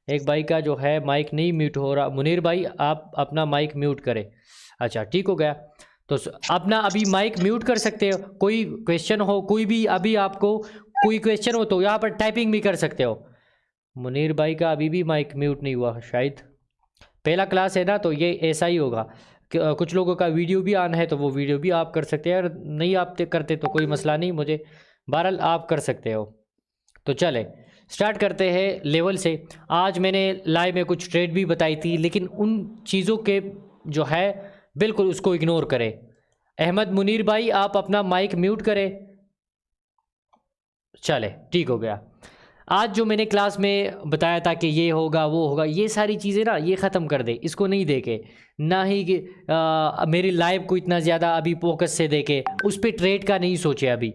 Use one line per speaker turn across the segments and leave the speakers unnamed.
एक भाई का जो है माइक नहीं म्यूट हो रहा। मुनीर भाई आप अपना माइक म्यूट करें। अच्छा ठीक हो गया। तो अपना अभी माइक म्यूट कर सकते हो। कोई क्वेश्चन हो, कोई भी अभी आपको कोई क्वेश्चन हो तो यहाँ पर टाइपिंग भी कर सकते हो। मुनीर भाई का अभी भी माइक म्यूट नहीं हुआ शायद, पहला क्लास है ना तो ये ऐसा ही होगा। कुछ लोगों का वीडियो भी ऑन है तो वो वीडियो भी आप कर सकते हैं, अगर नहीं आप करते तो कोई मसला नहीं मुझे, बहरहाल आप कर सकते हो। तो चले स्टार्ट करते हैं लेवल से। आज मैंने लाइव में कुछ ट्रेड भी बताई थी, लेकिन उन चीज़ों के जो है बिल्कुल उसको इग्नोर करें। अहमद मुनीर भाई आप अपना माइक म्यूट करें। चले ठीक हो गया। आज जो मैंने क्लास में बताया था कि ये होगा वो होगा, ये सारी चीज़ें ना ये ख़त्म कर दे, इसको नहीं देखे। ना ही कि मेरी लाइव को इतना ज़्यादा अभी फोकस से देखे, उस पर ट्रेड का नहीं सोचे। अभी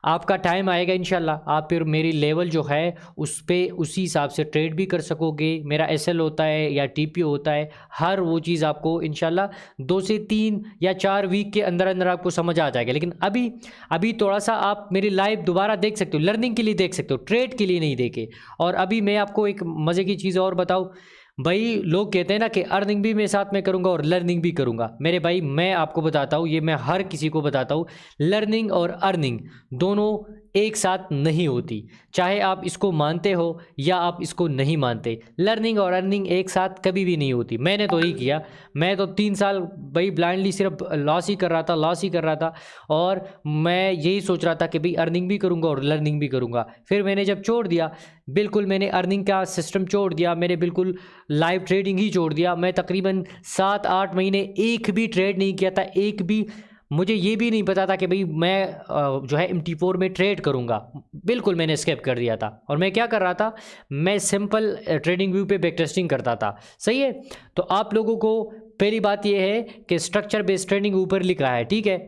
आपका टाइम आएगा इंशाल्लाह, आप फिर मेरी लेवल जो है उस पर उसी हिसाब से ट्रेड भी कर सकोगे। मेरा एसएल होता है या टीपीओ होता है, हर वो चीज़ आपको इंशाल्लाह 2 से 3 या 4 वीक के अंदर अंदर आपको समझ आ जाएगा। लेकिन अभी थोड़ा सा आप मेरी लाइव दोबारा देख सकते हो, लर्निंग के लिए देख सकते हो, ट्रेड के लिए नहीं देखे। और अभी मैं आपको एक मज़े की चीज़ और बताऊँ भाई, लोग कहते हैं ना कि अर्निंग भी मैं साथ में करूंगा और लर्निंग भी करूंगा। मेरे भाई मैं आपको बताता हूँ, ये मैं हर किसी को बताता हूँ, लर्निंग और अर्निंग दोनों एक साथ नहीं होती। चाहे आप इसको मानते हो या आप इसको नहीं मानते, लर्निंग और अर्निंग एक साथ कभी भी नहीं होती। मैंने तो नहीं किया, मैं तो 3 साल भाई ब्लाइंडली सिर्फ लॉस ही कर रहा था, लॉस ही कर रहा था। और मैं यही सोच रहा था कि भाई अर्निंग भी करूँगा और लर्निंग भी करूँगा। फिर मैंने जब छोड़ दिया, बिल्कुल मैंने अर्निंग का सिस्टम छोड़ दिया, मैंने बिल्कुल लाइव ट्रेडिंग ही छोड़ दिया। मैं तकरीबन 7-8 महीने एक भी ट्रेड नहीं किया था, एक भी। मुझे ये भी नहीं पता था कि भाई मैं जो है MT4 में ट्रेड करूँगा, बिल्कुल मैंने स्किप कर दिया था। और मैं क्या कर रहा था, मैं सिंपल ट्रेडिंग व्यू पे बैक टेस्टिंग करता था। सही है। तो आप लोगों को पहली बात ये है कि स्ट्रक्चर बेस्ड ट्रेडिंग ऊपर लिखा है, ठीक है।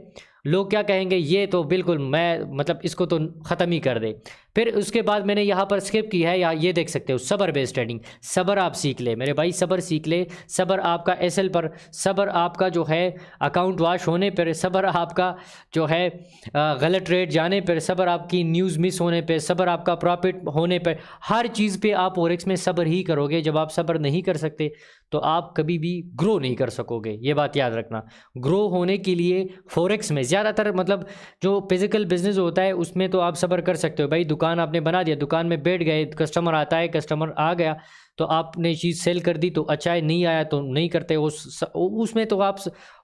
लोग क्या कहेंगे, ये तो बिल्कुल मैं मतलब इसको तो ख़त्म ही कर दे। फिर उसके बाद मैंने यहाँ पर स्किप की है, या ये देख सकते हो सबर बेस्ड ट्रेडिंग। सबर आप सीख ले मेरे भाई, सबर सीख ले। सबर आपका एसएल पर, सबर आपका जो है अकाउंट वॉश होने पर, सबर आपका जो है गलत ट्रेड जाने पर, सबर आपकी न्यूज़ मिस होने पर, सबर आपका प्रॉफिट होने पर, हर चीज़ पे आप फॉरेक्स में सबर ही करोगे। जब आप सबर नहीं कर सकते तो आप कभी भी ग्रो नहीं कर सकोगे, ये बात याद रखना। ग्रो होने के लिए फॉरेक्स में ज़्यादातर मतलब जो फिजिकल बिजनेस होता है उसमें तो आप सब्र कर सकते हो भाई। दुकान आपने बना दिया, दुकान में बैठ गए, कस्टमर आता है, कस्टमर आ गया तो आपने चीज़ सेल कर दी तो अच्छा है, नहीं आया तो नहीं करते, उसमें तो आप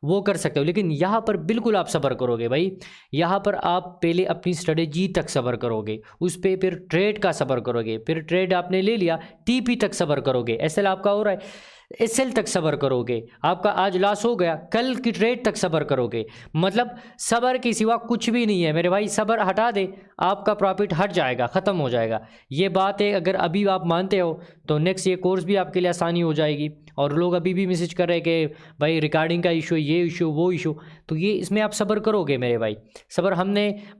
वो कर सकते हो। लेकिन यहाँ पर बिल्कुल आप सब्र करोगे भाई। यहाँ पर आप पहले अपनी स्ट्रेटेजी तक सब्र करोगे, उस पर फिर ट्रेड का सब्र करोगे, फिर ट्रेड आपने ले लिया, टीपी तक सब्र करोगे, एसएल आपका हो रहा है, एसएल तक सब्र करोगे, आपका आज लॉस हो गया, कल की ट्रेड तक सब्र करोगे। मतलब सब्र के सिवा कुछ भी नहीं है मेरे भाई। सब्र हटा दे, आपका प्रॉफिट हट जाएगा, ख़त्म हो जाएगा। ये बात है, अगर अभी आप मानते हो तो नेक्स्ट ये कोर्स भी आपके लिए आसानी हो जाएगी। और लोग अभी भी मैसेज कर रहे हैं कि भाई रिकॉर्डिंग का इशू, ये इशू वो इशू, तो ये इसमें आप सब्र करोगे मेरे भाई। सब्र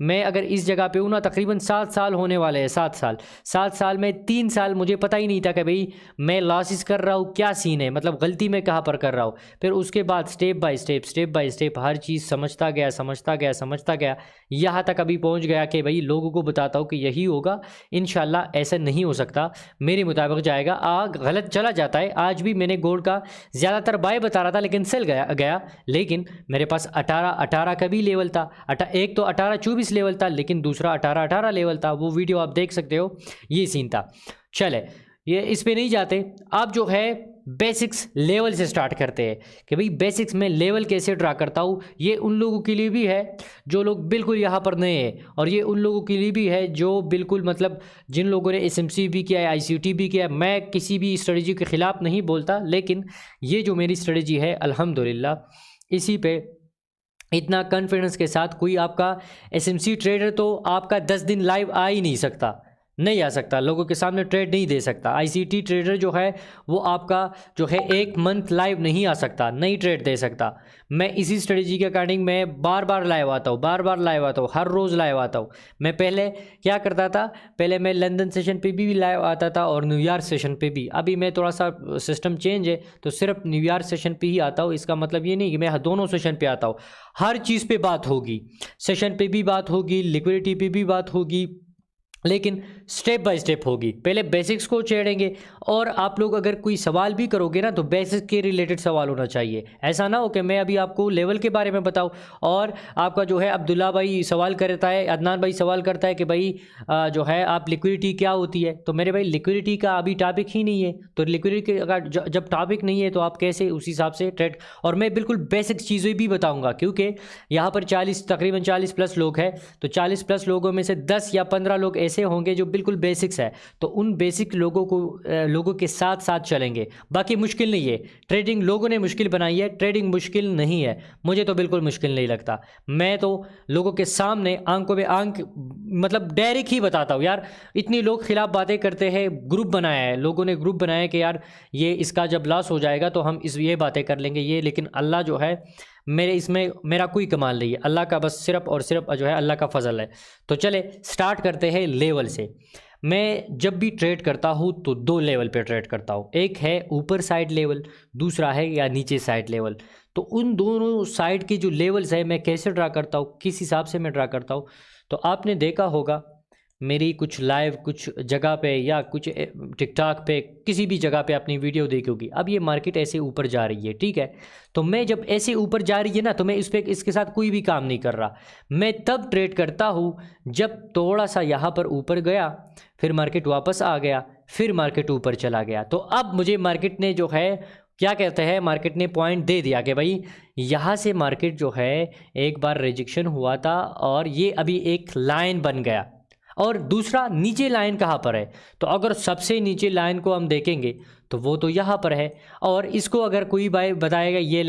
मैं अगर इस जगह पे हूँ ना, तकरीबन 7 साल होने वाले हैं। 7 साल में 3 साल मुझे पता ही नहीं था कि भाई मैं लॉसेस कर रहा हूँ, क्या सीन है, मतलब गलती मैं कहाँ पर कर रहा हूँ। फिर उसके बाद स्टेप बाय स्टेप हर चीज़ समझता गया, यहाँ तक अभी पहुँच गया कि भाई लोगों को बताता हूँ कि यही होगा। इंशाल्लाह ऐसा नहीं हो सकता, मेरे मुताबिक जाएगा। गलत चला जाता है। आज भी मैंने गोल्ड का ज़्यादातर बाय बता रहा था लेकिन सेल गया। लेकिन मेरे पास 18 का भी लेवल था, एक तो 18-24 लेवल था, लेकिन दूसरा 18 लेवल था। वो वीडियो आप देख सकते हो, ये सीन था। चले ये इस पे नहीं जाते, आप जो है बेसिक्स लेवल से स्टार्ट करते हैं कि भाई बेसिक्स में लेवल कैसे ड्रा करता हूँ। ये उन लोगों के लिए भी है जो लोग बिल्कुल यहाँ पर नए हैं, और ये उन लोगों के लिए भी है जो बिल्कुल मतलब जिन लोगों ने एसएमसी भी किया है, ICT भी किया है। मैं किसी भी स्ट्रेटजी के ख़िलाफ़ नहीं बोलता, लेकिन ये जो मेरी स्ट्रेटजी है अल्हम्दुलिल्लाह इसी पे इतना कॉन्फिडेंस के साथ कोई आपका एसएमसी ट्रेडर तो आपका 10 दिन लाइव आ ही नहीं सकता, नहीं आ सकता, लोगों के सामने ट्रेड नहीं दे सकता। ICT ट्रेडर जो है वो आपका जो है 1 मंथ लाइव नहीं आ सकता, नहीं ट्रेड दे सकता। मैं इसी स्ट्रेटजी के अकॉर्डिंग मैं बार बार लाइव आता हूँ, हर रोज़ लाइव आता हूँ। मैं पहले क्या करता था, पहले मैं लंदन सेशन पे भी लाइव आता था और न्यूयॉर्क सेशन पे भी। अभी मैं थोड़ा सा सिस्टम चेंज है तो सिर्फ न्यूयॉर्क सेशन पे ही आता हूँ। इसका मतलब ये नहीं कि मैं दोनों सेशन पे आता हूँ। हर चीज़ पे बात होगी, सेशन पे भी बात होगी, लिक्विडिटी पे भी बात होगी, लेकिन स्टेप बाय स्टेप होगी। पहले बेसिक्स को छेड़ेंगे, और आप लोग अगर कोई सवाल भी करोगे ना तो बेसिक्स के रिलेटेड सवाल होना चाहिए। ऐसा ना हो कि मैं अभी आपको लेवल के बारे में बताऊं और आपका जो है अब्दुल्ला भाई सवाल करता है, अदनान भाई सवाल करता है कि भाई जो है आप लिक्विडिटी क्या होती है। तो मेरे भाई लिक्विडिटी का अभी टॉपिक ही नहीं है, तो लिक्विडिटी का जब टॉपिक नहीं है तो आप कैसे उस हिसाब से ट्रेड। और मैं बिल्कुल बेसिक चीज़ें भी बताऊँगा, क्योंकि यहाँ पर तकरीबन 40+ लोग हैं, तो 40+ लोगों में से 10 या 15 लोग ऐसे होंगे जो बिल्कुल बेसिक्स है। तो उन बेसिक लोगों के साथ साथ चलेंगे। बाकी मुश्किल नहीं है, ट्रेडिंग लोगों ने मुश्किल बनाई है, ट्रेडिंग मुश्किल नहीं है। मुझे तो बिल्कुल मुश्किल नहीं लगता। मैं तो लोगों के सामने आंखों में आंख मतलब डायरेक्ट ही बताता हूँ यार। इतनी लोग खिलाफ बातें करते हैं, ग्रुप बनाया है लोगों ने, ग्रुप बनाया है कि यार ये इसका जब लॉस हो जाएगा तो हम ये बातें कर लेंगे ये। लेकिन अल्लाह जो है मेरे इसमें मेरा कोई कमाल नहीं है, अल्लाह का बस सिर्फ और सिर्फ जो है अल्लाह का फजल है। तो चले स्टार्ट करते हैं लेवल से। मैं जब भी ट्रेड करता हूँ तो 2 लेवल पे ट्रेड करता हूँ, एक है ऊपर साइड लेवल, दूसरा है या नीचे साइड लेवल। तो उन दोनों साइड के जो लेवल्स है मैं कैसे ड्रा करता हूँ, किस हिसाब से मैं ड्रा करता हूँ, तो आपने देखा होगा मेरी कुछ लाइव कुछ जगह पे या कुछ टिकटॉक पे किसी भी जगह पे अपनी वीडियो देखी होगी। अब ये मार्केट ऐसे ऊपर जा रही है, ठीक है, तो मैं जब ऐसे ऊपर जा रही है ना तो मैं इसके साथ कोई भी काम नहीं कर रहा। मैं तब ट्रेड करता हूँ जब थोड़ा सा यहाँ पर ऊपर गया, फिर मार्केट वापस आ गया, फिर मार्केट ऊपर चला गया। तो अब मुझे मार्केट ने जो है क्या कहते हैं, मार्केट ने पॉइंट दे दिया कि भाई यहाँ से मार्केट जो है एक बार रिजेक्शन हुआ था और ये अभी एक लाइन बन गया। और दूसरा नीचे लाइन कहाँ पर है, तो अगर सबसे नीचे लाइन को हम देखेंगे तो वो तो यहाँ पर है। और इसको अगर कोई भाई बताएगा ये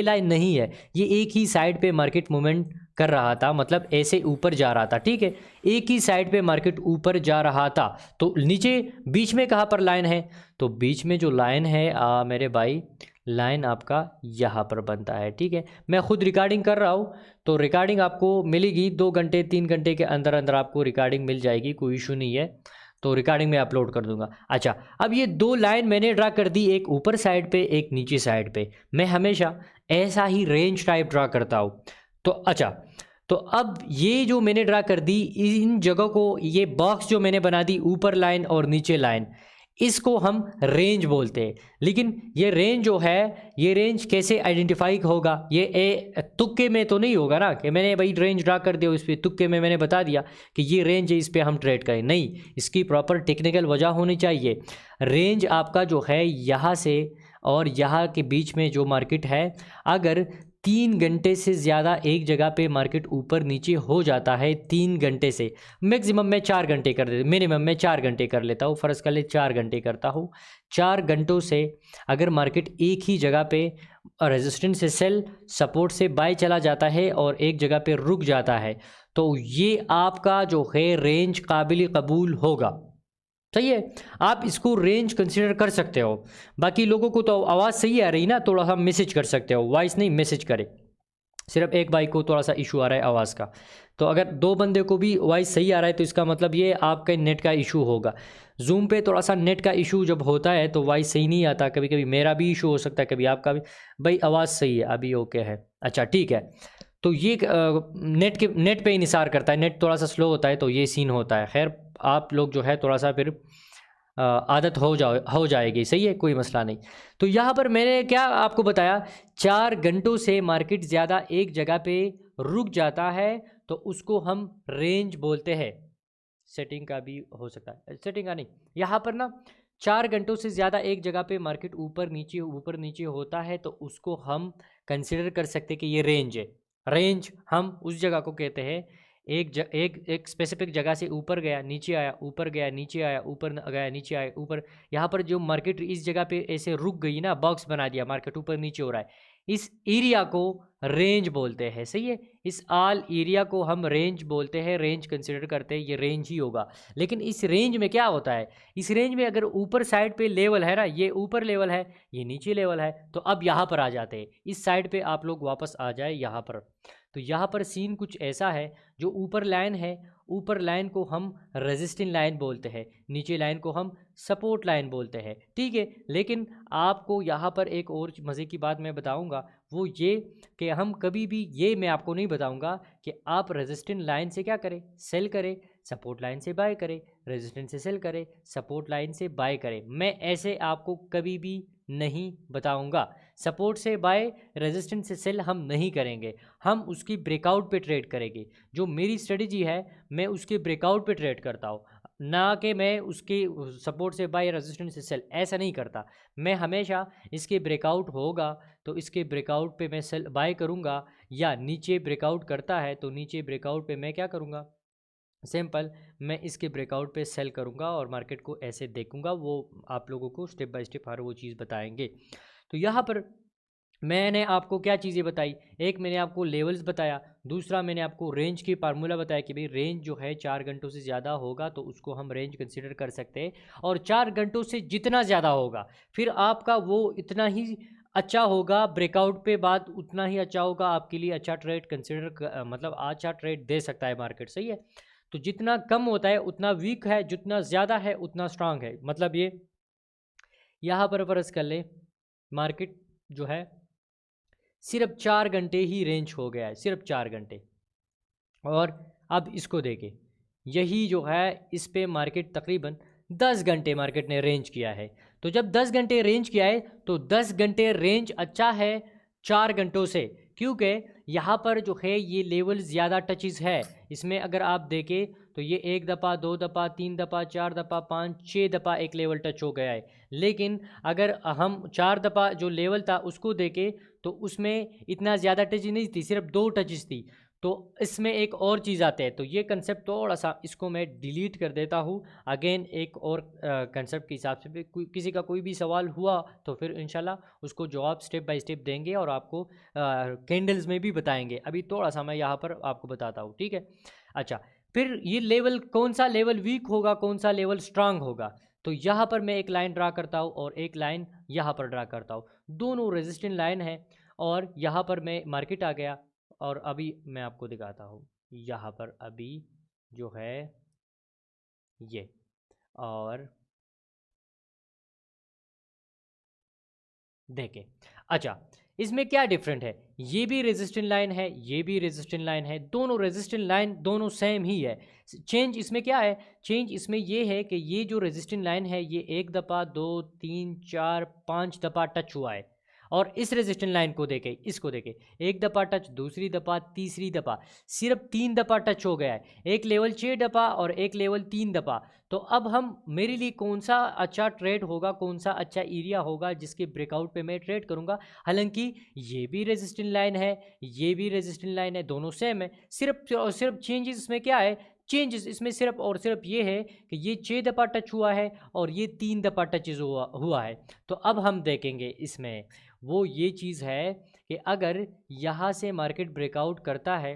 लाइन नहीं है, ये एक ही साइड पे मार्केट मूवमेंट कर रहा था, मतलब ऐसे ऊपर जा रहा था, ठीक है, एक ही साइड पे मार्केट ऊपर जा रहा था। तो नीचे बीच में कहाँ पर लाइन है, तो बीच में जो लाइन है मेरे भाई लाइन आपका यहाँ पर बनता है, ठीक है। मैं खुद रिकॉर्डिंग कर रहा हूँ, तो रिकॉर्डिंग आपको मिलेगी 2 घंटे 3 घंटे के अंदर अंदर आपको रिकॉर्डिंग मिल जाएगी, कोई इशू नहीं है। तो रिकॉर्डिंग में अपलोड कर दूंगा। अच्छा, अब ये 2 लाइन मैंने ड्रा कर दी, एक ऊपर साइड पे एक नीचे साइड पे। मैं हमेशा ऐसा ही रेंज टाइप ड्रा करता हूँ। तो अच्छा, तो अब ये जो मैंने ड्रा कर दी इन जगह को, ये बॉक्स जो मैंने बना दी ऊपर लाइन और नीचे लाइन, इसको हम रेंज बोलते हैं। लेकिन ये रेंज जो है, ये रेंज कैसे आइडेंटिफाई होगा, ये तुक्के में तो नहीं होगा ना कि मैंने भाई रेंज ड्रा कर दिया उस पर तुक्के में मैंने बता दिया कि ये रेंज है, इस पर हम ट्रेड करें। नहीं, इसकी प्रॉपर टेक्निकल वजह होनी चाहिए। रेंज आपका जो है यहाँ से और यहाँ के बीच में जो मार्केट है, अगर 3 घंटे से ज़्यादा एक जगह पे मार्केट ऊपर नीचे हो जाता है, 3 घंटे से मैक्सिमम मैं 4 घंटे कर देता, मिनिमम मैं 4 घंटे कर लेता हूँ, फ़र्ज़ कर ले 4 घंटे करता हूँ। 4 घंटों से अगर मार्केट एक ही जगह पे रेजिस्टेंस से सेल, सपोर्ट से बाय चला जाता है और एक जगह पे रुक जाता है, तो ये आपका जो है रेंज काबिल कबूल होगा। सही है, आप इसको रेंज कंसीडर कर सकते हो। बाकी लोगों को तो आवाज़ सही आ रही ना, थोड़ा सा मैसेज कर सकते हो, वॉइस नहीं मैसेज करे। सिर्फ एक भाई को थोड़ा सा इशू आ रहा है आवाज़ का, तो अगर 2 बंदे को भी वॉइस सही आ रहा है तो इसका मतलब ये आपका नेट का इशू होगा। जूम पे थोड़ा सा नेट का इशू जब होता है तो वॉइस सही नहीं आता, कभी कभी मेरा भी इशू हो सकता है, कभी आपका भी। भाई आवाज़ सही है अभी, ओके है, अच्छा ठीक है। तो ये नेट पे इन्हिसार करता है, नेट थोड़ा सा स्लो होता है तो ये सीन होता है। खैर आप लोग जो है थोड़ा सा फिर आदत हो जाएगी, सही है, कोई मसला नहीं। तो यहाँ पर मैंने क्या आपको बताया, 4 घंटों से मार्केट ज़्यादा एक जगह पे रुक जाता है तो उसको हम रेंज बोलते हैं। सेटिंग का भी हो सकता है, सेटिंग का नहीं, यहाँ पर ना 4 घंटों से ज़्यादा एक जगह पे मार्केट ऊपर नीचे होता है तो उसको हम कंसिडर कर सकते हैं कि ये रेंज है। रेंज हम उस जगह को कहते हैं एक स्पेसिफिक जगह से ऊपर गया नीचे आया, ऊपर गया नीचे आया, ऊपर गया नीचे आया, ऊपर। यहाँ पर जो मार्केट इस जगह पे ऐसे रुक गई ना, बॉक्स बना दिया, मार्केट ऊपर नीचे हो रहा है, इस एरिया को रेंज बोलते हैं। सही है, इस आल एरिया को हम रेंज बोलते हैं, रेंज कंसिडर करते हैं, ये रेंज ही होगा। लेकिन इस रेंज में क्या होता है, इस रेंज में अगर ऊपर साइड पे लेवल है ना, ये ऊपर लेवल है, ये नीचे लेवल है, तो अब यहाँ पर आ जाते हैं, इस साइड पे आप लोग वापस आ जाए यहाँ पर। तो यहाँ पर सीन कुछ ऐसा है, जो ऊपर लाइन है, ऊपर लाइन को हम रेजिस्टेंस लाइन बोलते हैं, नीचे लाइन को हम सपोर्ट लाइन बोलते हैं, ठीक है। लेकिन आपको यहाँ पर एक और मज़े की बात मैं बताऊँगा, वो ये कि हम कभी भी ये मैं आपको नहीं बताऊँगा कि आप रेजिस्टेंस लाइन से क्या करें, सेल करें। सपोर्ट लाइन से बाय करे, रेजिस्टेंस से सेल करे, सपोर्ट लाइन से बाय करे। मैं ऐसे आपको कभी भी नहीं बताऊंगा। सपोर्ट से बाय, रेजिस्टेंस से सेल हम नहीं करेंगे, हम उसकी ब्रेकआउट पे ट्रेड करेंगे। जो मेरी स्ट्रेटजी है मैं उसके ब्रेकआउट पे ट्रेड करता हूँ, ना कि मैं उसके सपोर्ट से बाय, रेजिस्टेंस से सेल, ऐसा नहीं करता। मैं हमेशा इसके ब्रेकआउट होगा तो इसके ब्रेकआउट पे मैं सेल बाय करूँगा, या नीचे ब्रेकआउट करता है तो नीचे ब्रेकआउट पे मैं क्या करूँगा, सिंपल, मैं इसके ब्रेकआउट पे सेल करूँगा और मार्केट को ऐसे देखूँगा। वो आप लोगों को स्टेप बाय स्टेप हर वो चीज़ बताएंगे। तो यहाँ पर मैंने आपको क्या चीज़ें बताई, एक मैंने आपको लेवल्स बताया, दूसरा मैंने आपको रेंज की फार्मूला बताया कि भाई रेंज जो है 4 घंटों से ज़्यादा होगा तो उसको हम रेंज कंसिडर कर सकते हैं, और 4 घंटों से जितना ज़्यादा होगा फिर आपका वो इतना ही अच्छा होगा, ब्रेकआउट पे बाद उतना ही अच्छा होगा आपके लिए, अच्छा ट्रेड कंसिडर मतलब अच्छा ट्रेड दे सकता है मार्केट, सही है। तो जितना कम होता है उतना वीक है, जितना ज़्यादा है उतना स्ट्रांग है। मतलब ये यहाँ पर फर्ज कर ले मार्केट जो है सिर्फ 4 घंटे ही रेंज हो गया है, सिर्फ 4 घंटे, और अब इसको देखें, यही जो है इस पे मार्केट तकरीबन 10 घंटे मार्केट ने रेंज किया है। तो जब 10 घंटे रेंज किया है तो 10 घंटे रेंज अच्छा है 4 घंटों से, क्योंकि यहाँ पर जो है ये लेवल ज़्यादा टचेस है। इसमें अगर आप देखें तो ये 1 दफ़ा, 2 दफ़ा, 3 दफ़ा, 4 दफ़ा, 5, 6 दफ़ा एक लेवल टच हो गया है। लेकिन अगर हम 4 दफ़ा जो लेवल था उसको देखें तो उसमें इतना ज़्यादा टच नहीं थी, सिर्फ 2 टचेस थी। तो इसमें एक और चीज़ आते हैं, तो ये कंसेप्ट थोड़ा सा इसको मैं डिलीट कर देता हूँ। अगेन एक और कंसेप्ट के हिसाब से किसी का कोई भी सवाल हुआ तो फिर इंशाल्लाह उसको जवाब स्टेप बाय स्टेप देंगे और आपको कैंडल्स में भी बताएंगे। अभी थोड़ा सा मैं यहाँ पर आपको बताता हूँ, ठीक है। अच्छा, फिर ये लेवल, कौन सा लेवल वीक होगा, कौन सा लेवल स्ट्रांग होगा, तो यहाँ पर मैं एक लाइन ड्रा करता हूँ और एक लाइन यहाँ पर ड्रा करता हूँ, दोनों रेजिस्टेंट लाइन है, और यहाँ पर मैं मार्केट आ गया, और अभी मैं आपको दिखाता हूँ यहाँ पर अभी जो है ये, और देखें। अच्छा, इसमें क्या डिफरेंट है, ये भी रेजिस्टेंट लाइन है, ये भी रेजिस्टेंट लाइन है, दोनों रेजिस्टेंट लाइन दोनों सेम ही है। चेंज इसमें क्या है, चेंज इसमें ये है कि ये जो रेजिस्टेंट लाइन है ये 1 दफ़ा, 2, 3, 4, 5 दफ़ा टच हुआ है, और इस रेजिस्टेंट लाइन को देखें, इसको देखें, 1 दफ़ा टच, दूसरी दफ़ा, तीसरी दफ़ा, सिर्फ 3 दफ़ा टच हो गया है। एक लेवल 6 दफ़ा और एक लेवल 3 दफ़ा। तो अब हम, मेरे लिए कौन सा अच्छा ट्रेड होगा, कौन सा अच्छा एरिया होगा जिसके ब्रेकआउट पे मैं ट्रेड करूंगा। हालांकि ये भी रेजिस्टेंट लाइन है, ये भी रेजिस्टेंट लाइन है, दोनों सेम है, सिर्फ और सिर्फ चेंजेस इसमें क्या है, चेंजेस इसमें सिर्फ और सिर्फ ये है कि ये 6 दफ़ा टच हुआ है और ये 3 दफ़ा टचेज हुआ है। तो अब हम देखेंगे इसमें वो ये चीज़ है कि अगर यहाँ से मार्केट ब्रेकआउट करता है,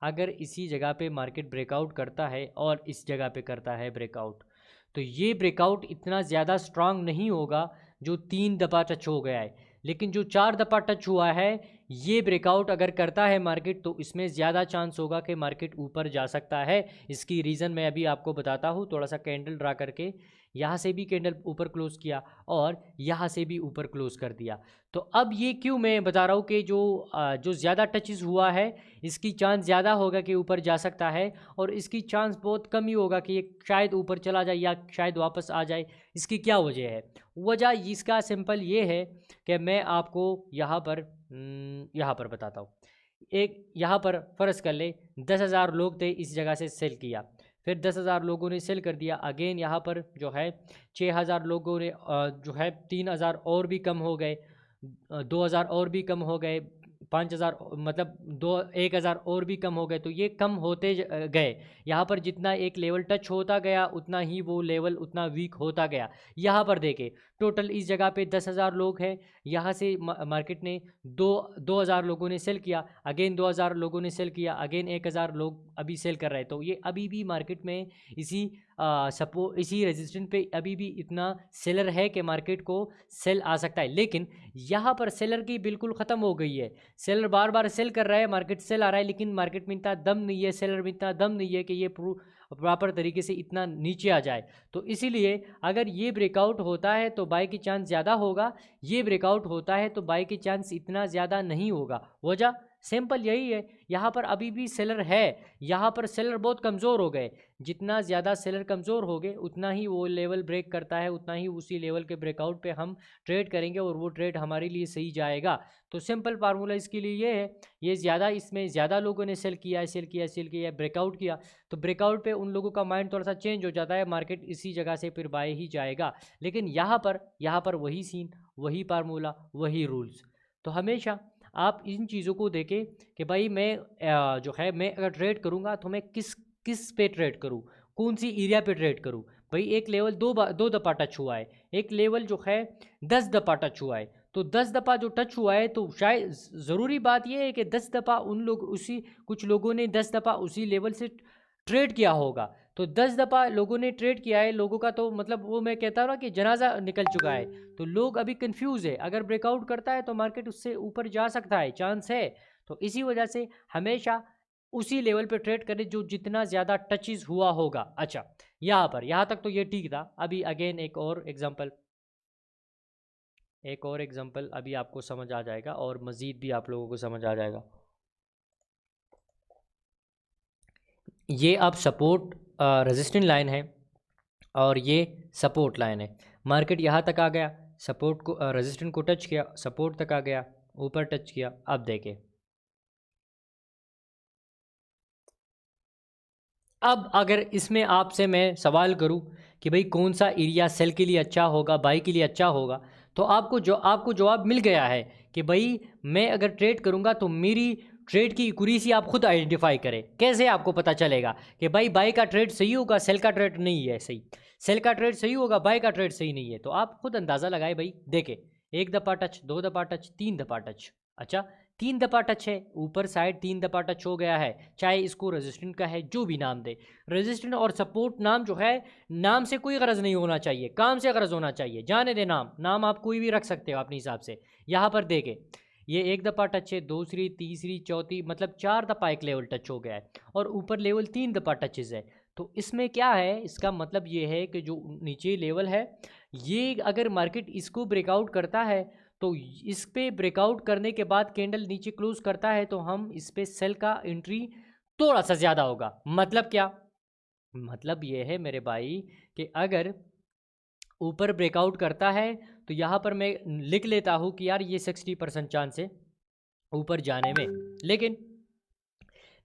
अगर इसी जगह पे मार्केट ब्रेकआउट करता है और इस जगह पे करता है ब्रेकआउट, तो ये ब्रेकआउट इतना ज़्यादा स्ट्रांग नहीं होगा जो 3 दफ़ा टच हो गया है। लेकिन जो 4 दफ़ा टच हुआ है, ये ब्रेकआउट अगर करता है मार्केट, तो इसमें ज़्यादा चांस होगा कि मार्केट ऊपर जा सकता है। इसकी रीज़न मैं अभी आपको बताता हूँ, थोड़ा सा कैंडल ड्रा करके। यहाँ से भी कैंडल ऊपर क्लोज़ किया और यहाँ से भी ऊपर क्लोज़ कर दिया। तो अब ये क्यों मैं बता रहा हूँ कि जो ज़्यादा टचेस हुआ है इसकी चांस ज़्यादा होगा कि ऊपर जा सकता है, और इसकी चांस बहुत कम ही होगा कि ये शायद ऊपर चला जाए या शायद वापस आ जाए। इसकी क्या वजह है? वजह इसका सिंपल ये है कि मैं आपको यहाँ पर बताता हूँ। एक यहाँ पर फ़र्ज़ कर ले 10,000 लोग थे, इस जगह से सेल किया, फिर 10,000 लोगों ने सेल कर दिया। अगेन यहाँ पर जो है 6,000 लोगों ने जो है 3,000 और भी कम हो गए, 2,000 और भी कम हो गए, 5,000 मतलब 1,000 और भी कम हो गए। तो ये कम होते गए। यहाँ पर जितना एक लेवल टच होता गया उतना ही वो लेवल उतना वीक होता गया। यहाँ पर देखें, टोटल इस जगह पे 10,000 लोग हैं, यहाँ से मार्केट ने 2,000 लोगों ने सेल किया, अगेन 2,000 लोगों ने सेल किया, अगेन 1,000 लोग अभी सेल कर रहे हैं। तो ये अभी भी मार्केट में इसी रेजिस्टेंस पे अभी भी इतना सेलर है कि मार्केट को सेल आ सकता है। लेकिन यहाँ पर सेलर की बिल्कुल ख़त्म हो गई है। सेलर बार बार सेल कर रहा है, मार्केट सेल आ रहा है, लेकिन मार्केट में इतना दम नहीं है, सेलर में इतना दम नहीं है कि ये प्रॉपर तरीके से इतना नीचे आ जाए। तो इसीलिए अगर ये ब्रेकआउट होता है तो बाय की चांस ज़्यादा होगा, ये ब्रेकआउट होता है तो बाय की चांस इतना ज़्यादा नहीं होगा। वजह सिंपल यही है। यहाँ पर अभी भी सेलर है, यहाँ पर सेलर बहुत कमज़ोर हो गए। जितना ज़्यादा सेलर कमज़ोर हो गए उतना ही वो लेवल ब्रेक करता है, उतना ही उसी लेवल के ब्रेकआउट पे हम ट्रेड करेंगे और वो ट्रेड हमारे लिए सही जाएगा। तो सिंपल फार्मूला इसके लिए ये है, ये ज़्यादा इसमें ज़्यादा लोगों ने सेल किया ब्रेकआउट किया, तो ब्रेकआउट पे उन लोगों का माइंड थोड़ा सा चेंज हो जाता है, मार्केट इसी जगह से फिर बाय ही जाएगा। लेकिन यहाँ पर वही सीन, वही फार्मूला, वही रूल्स। तो हमेशा आप इन चीज़ों को देखें कि भाई मैं जो है मैं अगर ट्रेड करूँगा तो मैं किस पे ट्रेड करूँ, कौन सी एरिया पे ट्रेड करूँ। भाई एक लेवल दो दफ़ा टच हुआ है, एक लेवल जो है 10 दफ़ा टच हुआ है, तो 10 दफ़ा जो टच हुआ है तो शायद ज़रूरी बात यह है कि 10 दफ़ा कुछ लोगों ने 10 दफ़ा उसी लेवल से ट्रेड किया होगा। तो 10 दफ़ा लोगों ने ट्रेड किया है, लोगों का तो मतलब वो मैं कहता हूँ ना कि जनाजा निकल चुका है। तो लोग अभी कंफ्यूज है, अगर ब्रेकआउट करता है तो मार्केट उससे ऊपर जा सकता है, चांस है। तो इसी वजह से हमेशा उसी लेवल पे ट्रेड करें जो जितना ज़्यादा टचेस हुआ होगा। अच्छा, यहाँ तक तो ये ठीक था। अभी अगेन एक और एग्जांपल अभी आपको समझ आ जाएगा और मज़ीद भी आप लोगों को समझ आ जाएगा। ये अब सपोर्ट रेजिस्टेंट लाइन है और ये सपोर्ट लाइन है। मार्केट यहाँ तक आ गया, सपोर्ट को रेजिस्टेंट को टच किया, सपोर्ट तक आ गया, ऊपर टच किया। अब देखें, अब अगर इसमें आपसे मैं सवाल करूं कि भाई कौन सा एरिया सेल के लिए अच्छा होगा, बाई के लिए अच्छा होगा, तो आपको जवाब मिल गया है कि भाई मैं अगर ट्रेड करूंगा तो मेरी ट्रेड की एक्यूरेसी आप खुद आइडेंटिफाई करें। कैसे आपको पता चलेगा कि भाई बाई का ट्रेड सही होगा, सेल का ट्रेड नहीं है सही, सेल का ट्रेड सही होगा, बाई का ट्रेड सही नहीं है। तो आप खुद अंदाज़ा लगाए भाई। देखें, एक दफ़ा टच, दो दफ़ा टच, तीन दफ़ा टच। अच्छा, 3 दफ़ा टच है, ऊपर साइड 3 दफ़ा टच हो गया है, चाहे इसको रेजिस्टेंट का है जो भी नाम दे। रेजिस्टेंट और सपोर्ट नाम जो है, नाम से कोई गरज नहीं होना चाहिए, काम से गरज होना चाहिए। जाने दे नाम आप कोई भी रख सकते हो अपने हिसाब से। यहाँ पर देखें, ये एक दफ़ा टच है, दूसरी, तीसरी, चौथी, मतलब 4 दफ़ा एक लेवल टच हो गया है और ऊपर लेवल 3 दफ़ा टचेज है। तो इसमें क्या है, इसका मतलब ये है कि जो नीचे लेवल है, ये अगर मार्केट इसको ब्रेकआउट करता है तो इस पे ब्रेकआउट करने के बाद कैंडल नीचे क्लोज करता है तो हम इस पे सेल का एंट्री थोड़ा सा ज़्यादा होगा। मतलब क्या, मतलब ये है मेरे भाई कि अगर ऊपर ब्रेकआउट करता है तो यहाँ पर मैं लिख लेता हूँ कि यार ये 60% चांस है ऊपर जाने में, लेकिन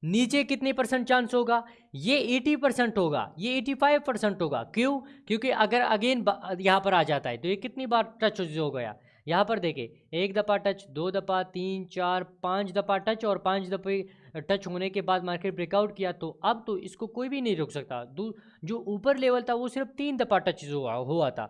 नीचे कितने परसेंट चांस होगा, ये 80% होगा, ये 85% होगा। क्यों? क्योंकि अगर अगेन यहाँ पर आ जाता है तो ये कितनी बार टच हो गया। यहाँ पर देखें, एक दफ़ा टच, दो दफ़ा, 3, 4, 5 दफ़ा टच और 5 दफ़े टच होने के बाद मार्केट ब्रेकआउट किया। तो अब तो इसको कोई भी नहीं रोक सकता। जो ऊपर लेवल था वो सिर्फ 3 दफ़ा टच हुआ था।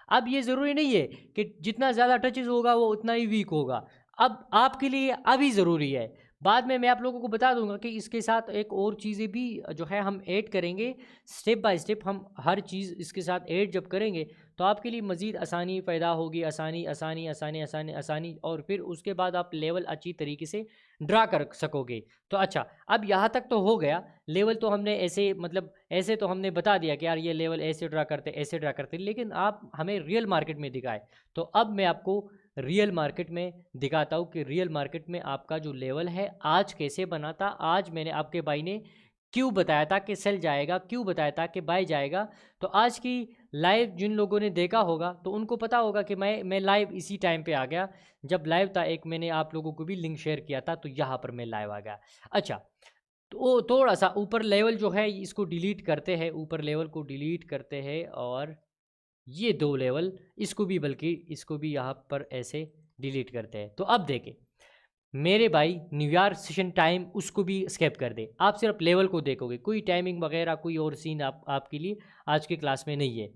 अब ये ज़रूरी नहीं है कि जितना ज़्यादा टचेज होगा वो उतना ही वीक होगा। अब आपके लिए अभी ज़रूरी है, बाद में मैं आप लोगों को बता दूंगा कि इसके साथ एक और चीज़ें भी जो है हम ऐड करेंगे। स्टेप बाय स्टेप हम हर चीज़ इसके साथ ऐड जब करेंगे तो आपके लिए मज़ीद आसानी पैदा होगी, आसानी आसानी आसानी आसानी आसानी, और फिर उसके बाद आप लेवल अच्छी तरीके से ड्रा कर सकोगे। तो अच्छा, अब यहाँ तक तो हो गया। लेवल तो हमने ऐसे मतलब ऐसे तो हमने बता दिया कि यार ये लेवल ऐसे ड्रा करते ऐसे ड्रा करते, लेकिन आप हमें रियल मार्केट में दिखाए। तो अब मैं आपको रियल मार्केट में दिखाता हूँ कि रियल मार्केट में आपका जो लेवल है आज कैसे बना था। आज मैंने आपके भाई ने क्यों बताया था कि सेल जाएगा, क्यों बताया था कि बाय जाएगा। तो आज की लाइव जिन लोगों ने देखा होगा तो उनको पता होगा कि मैं लाइव इसी टाइम पे आ गया जब लाइव था। एक मैंने आप लोगों को भी लिंक शेयर किया था, तो यहाँ पर मैं लाइव आ गया। अच्छा, तो थोड़ा सा ऊपर लेवल जो है इसको डिलीट करते हैं, ऊपर लेवल को डिलीट करते हैं और ये दो लेवल इसको भी, बल्कि इसको भी यहाँ पर ऐसे डिलीट करते हैं। तो अब देखें मेरे भाई, न्यूयॉर्क सेशन टाइम उसको भी स्किप कर दे, आप सिर्फ लेवल को देखोगे, कोई टाइमिंग वगैरह कोई और सीन आपके लिए आज के क्लास में नहीं है।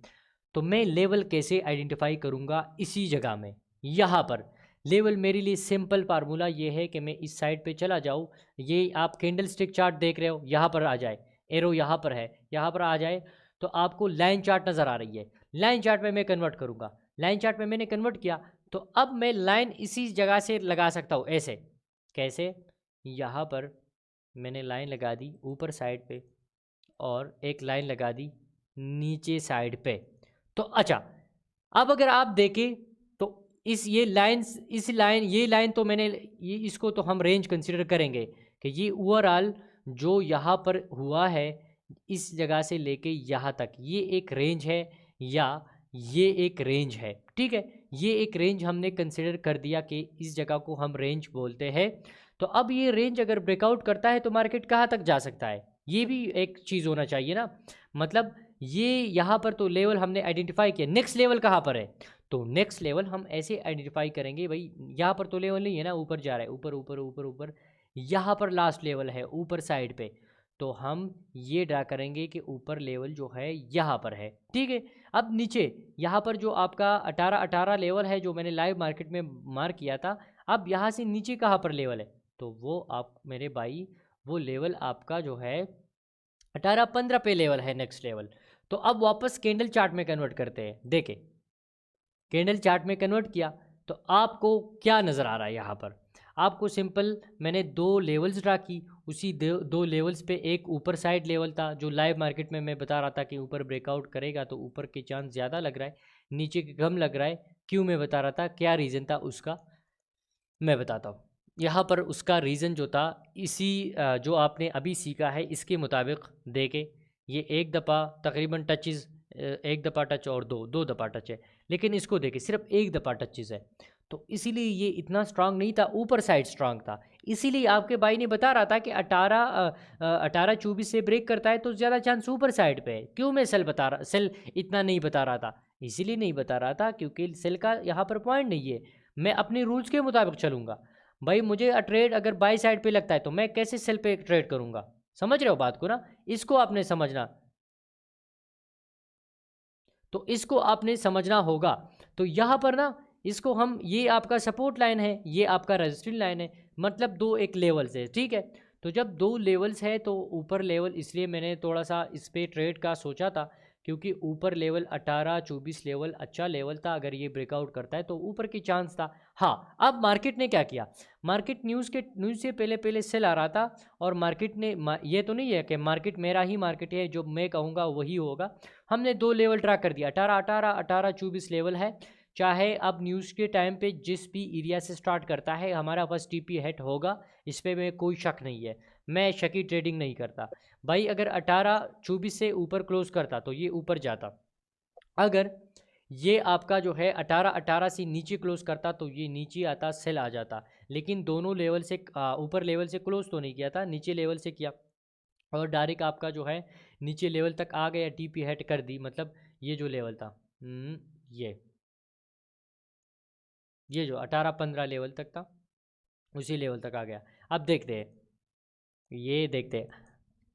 तो मैं लेवल कैसे आइडेंटिफाई करूँगा इसी जगह में। यहाँ पर लेवल मेरे लिए सिंपल फार्मूला ये है कि मैं इस साइड पे चला जाऊँ, ये आप कैंडल स्टिक चार्ट देख रहे हो, यहाँ पर आ जाए, एरो यहाँ पर है, यहाँ पर आ जाए तो आपको लाइन चार्ट नज़र आ रही है। लाइन चार्ट में मैं कन्वर्ट करूँगा, लाइन चार्ट में मैंने कन्वर्ट किया तो अब मैं लाइन इसी जगह से लगा सकता हूँ। ऐसे कैसे, यहाँ पर मैंने लाइन लगा दी ऊपर साइड पे और एक लाइन लगा दी नीचे साइड पे। तो अच्छा, अब अगर आप देखें तो इस ये लाइन तो मैंने ये इसको तो हम रेंज कंसिडर करेंगे कि ये ओवरऑल जो यहाँ पर हुआ है इस जगह से लेके यहाँ तक ये एक रेंज है या ये एक रेंज है, ठीक है। ये एक रेंज हमने कंसिडर कर दिया कि इस जगह को हम रेंज बोलते हैं। तो अब ये रेंज अगर ब्रेकआउट करता है तो मार्केट कहाँ तक जा सकता है, ये भी एक चीज़ होना चाहिए ना। मतलब ये यहाँ पर तो लेवल हमने आइडेंटिफाई किया, नेक्स्ट लेवल कहाँ पर है, तो नेक्स्ट लेवल हम ऐसे आइडेंटिफाई करेंगे, भाई यहाँ पर तो लेवल नहीं है ना, ऊपर जा रहा है, ऊपर ऊपर ऊपर ऊपर, यहाँ पर लास्ट लेवल है ऊपर साइड पे, तो हम ये ड्रा करेंगे कि ऊपर लेवल जो है यहाँ पर है, ठीक है। अब नीचे यहाँ पर जो आपका 18 लेवल है जो मैंने लाइव मार्केट में मार्क किया था, अब यहाँ से नीचे कहाँ पर लेवल है, तो वो आप मेरे भाई वो लेवल आपका जो है 18-15 पे लेवल है नेक्स्ट लेवल। तो अब वापस कैंडल चार्ट में कन्वर्ट करते हैं, देखें कैंडल चार्ट में कन्वर्ट किया तो आपको क्या नज़र आ रहा है, यहाँ पर आपको सिंपल मैंने दो लेवल्स ड्रा की, उसी दो लेवल्स पे एक ऊपर साइड लेवल था जो लाइव मार्केट में मैं बता रहा था कि ऊपर ब्रेकआउट करेगा तो ऊपर के चांस ज़्यादा लग रहा है, नीचे के कम लग रहा है, क्यों मैं बता रहा था, क्या रीज़न था उसका मैं बताता हूँ। यहाँ पर उसका रीज़न जो था इसी जो आपने अभी सीखा है इसके मुताबिक देखे, ये एक दफ़ा तकरीबन टचेज़, एक दफ़ा टच और दो दफ़ा टच है, लेकिन इसको देखे सिर्फ एक दफ़ा टचेज़ है, तो इसीलिए ये इतना स्ट्रांग नहीं था, ऊपर साइड स्ट्रांग था। इसीलिए आपके भाई ने बता रहा था कि 18-24 से ब्रेक करता है तो ज़्यादा चांस ऊपर साइड पे है। क्यों मैं सेल इतना नहीं बता रहा था, इसीलिए नहीं बता रहा था क्योंकि सेल का यहाँ पर पॉइंट नहीं है, मैं अपने रूल्स के मुताबिक चलूँगा। भाई मुझे ट्रेड अगर बाई साइड पे लगता है तो मैं कैसे सेल पे ट्रेड करूँगा, समझ रहे हो बात को ना, इसको आपने समझना, तो इसको आपने समझना होगा। तो यहाँ पर ना इसको हम, ये आपका सपोर्ट लाइन है, ये आपका रेजिस्टेंस लाइन है, मतलब दो एक लेवल्स है, ठीक है। तो जब दो लेवल्स है तो ऊपर लेवल, इसलिए मैंने थोड़ा सा इस पे ट्रेड का सोचा था क्योंकि ऊपर लेवल 18-24 लेवल अच्छा लेवल था, अगर ये ब्रेकआउट करता है तो ऊपर की चांस था। हाँ, अब मार्केट ने क्या किया, मार्केट न्यूज़ से पहले पहले सेल आ रहा था और मार्केट ने ये तो नहीं है कि मार्केट मेरा ही मार्केट है, जो मैं कहूँगा वही होगा, हमने दो लेवल ड्रा कर दिया, 18-24 लेवल है, चाहे अब न्यूज़ के टाइम पे जिस भी एरिया से स्टार्ट करता है हमारा पास टीपी हिट होगा, इस पर में कोई शक नहीं है, मैं शकी ट्रेडिंग नहीं करता भाई। अगर 18-24 से ऊपर क्लोज करता तो ये ऊपर जाता, अगर ये आपका जो है 18 से नीचे क्लोज करता तो ये नीचे आता, सेल आ जाता, लेकिन दोनों लेवल से ऊपर लेवल से क्लोज तो नहीं किया था, नीचे लेवल से किया और डायरेक्ट आपका जो है नीचे लेवल तक आ गया, टीपी हिट कर दी, मतलब ये जो लेवल था ये जो 18-15 लेवल तक था उसी लेवल तक आ गया। अब देखते हैं, ये देखते हैं,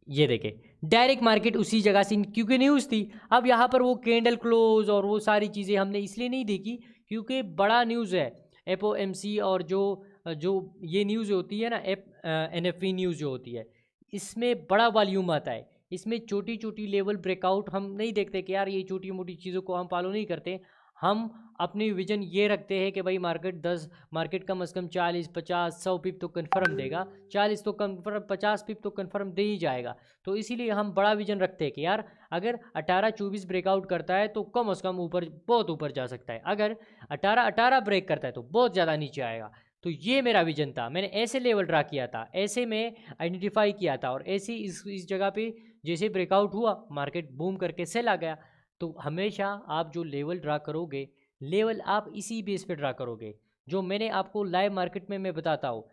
ये देखें डायरेक्ट मार्केट उसी जगह से, क्योंकि न्यूज़ थी। अब यहाँ पर वो कैंडल क्लोज और वो सारी चीज़ें हमने इसलिए नहीं देखी क्योंकि बड़ा न्यूज़ है, FOMC और जो जो ये न्यूज़ होती है ना NFP न्यूज़ जो होती है, इसमें बड़ा वॉल्यूम आता है, इसमें छोटी छोटी लेवल ब्रेकआउट हम नहीं देखते कि यार ये छोटी मोटी चीज़ों को हम फॉलो नहीं करते, हम अपनी विजन ये रखते हैं कि भाई मार्केट कम से कम 40-50-100 पिप तो कन्फर्म देगा, 40 तो कन्फर्म, 50 पिप तो कन्फर्म दे ही जाएगा। तो इसीलिए हम बड़ा विजन रखते हैं कि यार अगर 18-24 ब्रेकआउट करता है तो कम से कम ऊपर, बहुत ऊपर जा सकता है, अगर 18-18 ब्रेक करता है तो बहुत ज़्यादा नीचे आएगा। तो ये मेरा विजन था, मैंने ऐसे लेवल ड्रा किया था, ऐसे में आइडेंटिफाई किया था, और ऐसे इस जगह पे जैसे ब्रेकआउट हुआ मार्केट बूम करके सेल आ गया। तो हमेशा आप जो लेवल ड्रा करोगे, लेवल आप इसी बेस पे ड्रा करोगे जो मैंने आपको लाइव मार्केट में मैं बताता हूँ।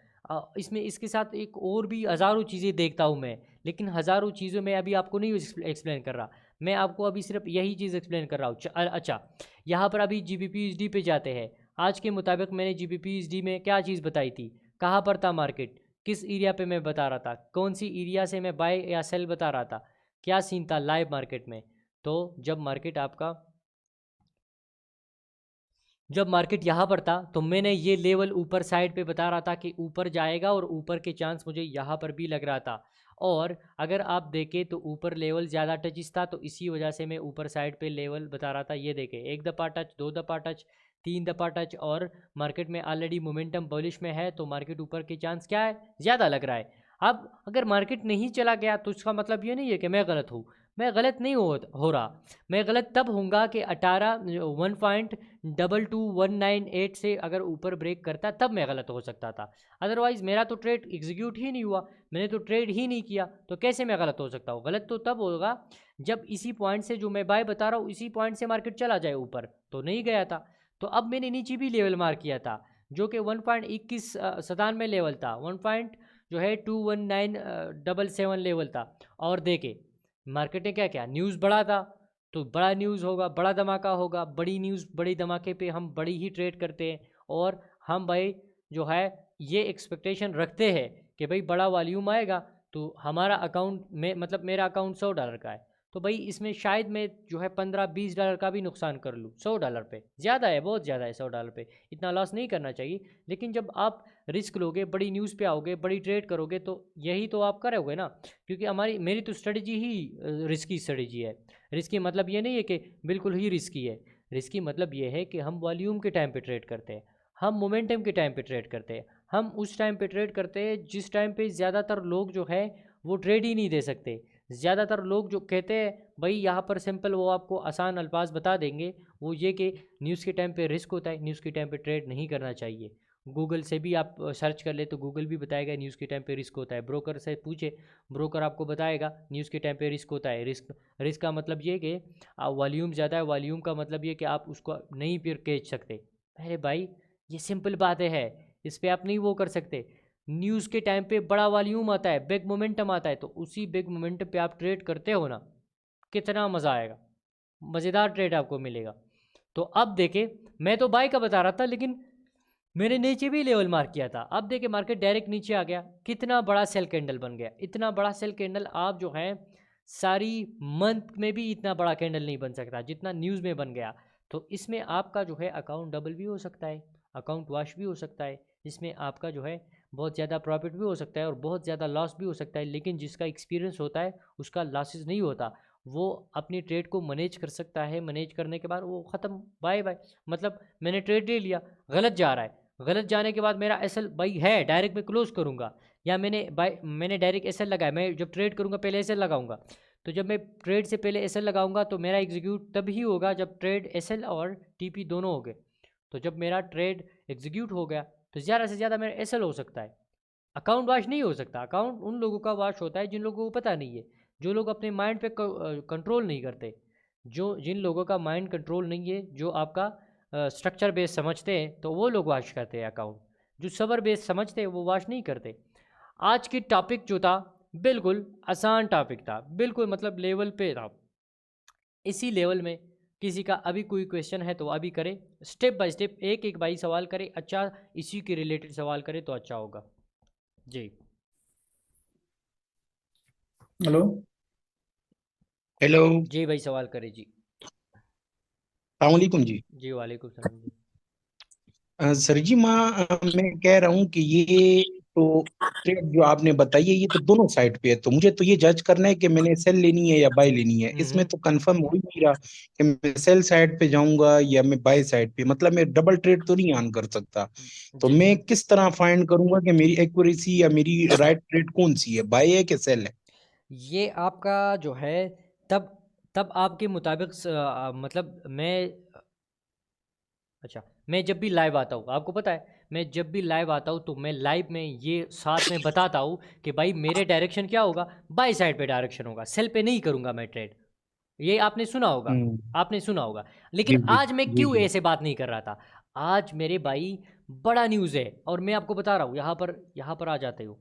इसमें इसके साथ एक और भी हज़ारों चीज़ें देखता हूँ मैं, लेकिन हज़ारों चीज़ों में अभी आपको नहीं एक्सप्लेन कर रहा, मैं आपको अभी सिर्फ यही चीज़ एक्सप्लेन कर रहा हूँ। अच्छा, यहाँ पर अभी GBP/USD पे जाते हैं। आज के मुताबिक मैंने GBP/USD में क्या चीज़ बताई थी, कहाँ पर था मार्केट, किस एरिया पे मैं बता रहा था, कौन सी एरिया से मैं बाय या सेल बता रहा था, क्या सीन था लाइव मार्केट में। तो जब मार्केट यहाँ पर था तो मैंने ये लेवल ऊपर साइड पे बता रहा था कि ऊपर जाएगा, और ऊपर के चांस मुझे यहाँ पर भी लग रहा था। और अगर आप देखें तो ऊपर लेवल ज़्यादा टचिस था, तो इसी वजह से मैं ऊपर साइड पे लेवल बता रहा था। ये देखें, एक दफ़ा टच, दो दफ़ा टच, तीन दफ़ा टच, और मार्केट में ऑलरेडी मोमेंटम बुलिश में है, तो मार्केट ऊपर के चांस क्या है, ज़्यादा लग रहा है। अब अगर मार्केट नहीं चला गया तो इसका मतलब ये नहीं है कि मैं गलत हूँ, मैं गलत नहीं हो रहा। मैं गलत तब होऊंगा कि 1.22198 से अगर ऊपर ब्रेक करता तब मैं गलत हो सकता था। अदरवाइज़ मेरा तो ट्रेड एग्जीक्यूट ही नहीं हुआ, मैंने तो ट्रेड ही नहीं किया, तो कैसे मैं गलत हो सकता हूँ? गलत तो तब होगा जब इसी पॉइंट से, जो मैं बाय बता रहा हूँ, इसी पॉइंट से मार्केट चला जाए ऊपर, तो नहीं गया था। तो अब मैंने नीचे भी लेवल मार्क किया था जो कि 1.2197 लेवल था, 1. जो है 21977 लेवल था। और देखे मार्केट ने क्या क्या न्यूज़ बढ़ा था, तो बड़ा न्यूज़ होगा, बड़ा धमाका होगा, बड़ी न्यूज़ बड़ी धमाके पे हम बड़ी ही ट्रेड करते हैं। और हम भाई जो है ये एक्सपेक्टेशन रखते हैं कि भाई बड़ा वॉल्यूम आएगा तो हमारा अकाउंट में, मतलब मेरा अकाउंट $100 का है, तो भाई इसमें शायद मैं जो है $15-20 का भी नुकसान कर लूँ। $100 पे ज़्यादा है, बहुत ज़्यादा है। $100 पे इतना लॉस नहीं करना चाहिए, लेकिन जब आप रिस्क लोगे, बड़ी न्यूज़ पे आओगे, बड़ी ट्रेड करोगे, तो यही तो आप करोगे ना। क्योंकि मेरी तो स्ट्रेटजी ही रिस्की स्ट्रेटजी है। रिस्की मतलब ये नहीं है कि बिल्कुल ही रिस्की है। रिस्की मतलब ये है कि हम वॉल्यूम के टाइम पे ट्रेड करते हैं, हम मोमेंटम के टाइम पे ट्रेड करते हैं, हम उस टाइम पे ट्रेड करते हैं जिस टाइम पे ज़्यादातर लोग जो है वो ट्रेड ही नहीं दे सकते। ज़्यादातर लोग जो कहते हैं भाई यहाँ पर सिंपल, वो आपको आसान अल्फाज बता देंगे, वो ये कि न्यूज़ के टाइम पे रिस्क होता है, न्यूज़ के टाइम पे ट्रेड नहीं करना चाहिए। गूगल से भी आप सर्च कर ले तो गूगल भी बताएगा न्यूज़ के टाइम पे रिस्क होता है। ब्रोकर से पूछे, ब्रोकर आपको बताएगा न्यूज़ के टाइम पे रिस्क होता है। रिस्क का मतलब ये कि वॉल्यूम ज़्यादा है, वॉल्यूम का मतलब ये कि आप उसको नहीं फिर खींच सकते। अरे भाई ये सिंपल बातें है, इस पर आप नहीं वो कर सकते। न्यूज़ के टाइम पे बड़ा वॉल्यूम आता है, बिग मोमेंटम आता है, तो उसी बिग मोमेंटम पे आप ट्रेड करते हो ना, कितना मज़ा आएगा, मज़ेदार ट्रेड आपको मिलेगा। तो अब देखे, मैं तो बाय का बता रहा था, लेकिन मैंने नीचे भी लेवल मार्क किया था। अब देखे मार्केट डायरेक्ट नीचे आ गया, कितना बड़ा सेल कैंडल बन गया। इतना बड़ा सेल कैंडल आप जो है सारी मंथ में भी इतना बड़ा कैंडल नहीं बन सकता जितना न्यूज़ में बन गया। तो इसमें आपका जो है अकाउंट डबल भी हो सकता है, अकाउंट वॉश भी हो सकता है, इसमें आपका जो है बहुत ज़्यादा प्रॉफिट भी हो सकता है और बहुत ज़्यादा लॉस भी हो सकता है। लेकिन जिसका एक्सपीरियंस होता है उसका लॉसेस नहीं होता, वो अपनी ट्रेड को मैनेज कर सकता है। मैनेज करने के बाद वो ख़त्म, बाय बाय। मतलब मैंने ट्रेड ले लिया, गलत जा रहा है, गलत जाने के बाद मेरा एसएल बाई है, डायरेक्ट मैं क्लोज करूँगा, या मैंने डायरेक्ट एसएल लगाया। मैं जब ट्रेड करूँगा पहले एसएल लगाऊंगा, तो जब मैं ट्रेड से पहले एसएल लगाऊंगा तो मेरा एग्जीक्यूट तभी होगा जब ट्रेड एसएल और टीपी दोनों हो गए। तो जब मेरा ट्रेड एग्जीक्यूट हो गया तो ज़्यादा से ज़्यादा मेरा एसएल हो सकता है, अकाउंट वॉश नहीं हो सकता। अकाउंट उन लोगों का वॉश होता है जिन लोगों को पता नहीं है, जो लोग अपने माइंड पे कंट्रोल नहीं करते, जिन लोगों का माइंड कंट्रोल नहीं है, जो आपका स्ट्रक्चर बेस समझते हैं, तो वो लोग वॉश करते हैं अकाउंट। जो सबर बेस समझते हैं वो वॉश नहीं करते। आज की टॉपिक जो था बिल्कुल आसान टॉपिक था, बिल्कुल मतलब लेवल पे था। इसी लेवल में किसी का अभी कोई क्वेश्चन है तो अभी करे, स्टेप बाय स्टेप एक एक भाई सवाल करे, अच्छा इसी के रिलेटेड सवाल करे तो अच्छा होगा जी।
हेलो। हेलो।
जी भाई सवाल करे जी।
सलामकुम जी।
जी वालेकुम सलाम जी।
सर जी, मैं कह रहा हूँ कि ये तो ट्रेड जो आपने बताई है ये तो दोनों साइड पे है, तो मुझे तो ये जज करना है कि मैंने सेल लेनी है या बाय लेनी है। इसमें
हम्म।
तो कंफर्म हो ही नहीं रहा कि मैं सेल साइड पे जाऊंगा या मैं बाय साइड पे, मतलब मैं डबल ट्रेड तो नहीं ऑन कर सकता। तो
जी
मैं किस तरह फाइंड करूंगा कि मेरी एक्यूरेसी या मेरी राइट ट्रेड कौन सी है, बाय है कि सेल है?
ये आपका जो है तब तब आपके मुताबिक मतलब अच्छा, मैं जब भी लाइव आता हूँ, आपको पता है मैं जब भी लाइव आता हूँ तो मैं लाइव में ये साथ में बताता हूँ कि भाई मेरे डायरेक्शन क्या होगा, बाई साइड पे डायरेक्शन होगा, सेल पे नहीं करूँगा मैं ट्रेड। ये आपने सुना होगा,
हम्म।
आपने सुना होगा।
जी
लेकिन
जी।
आज मैं
जी
क्यों
जी।
ऐसे बात नहीं कर रहा था? आज मेरे भाई बड़ा न्यूज़ है और मैं आपको बता रहा हूँ, यहाँ पर आ जाते हो,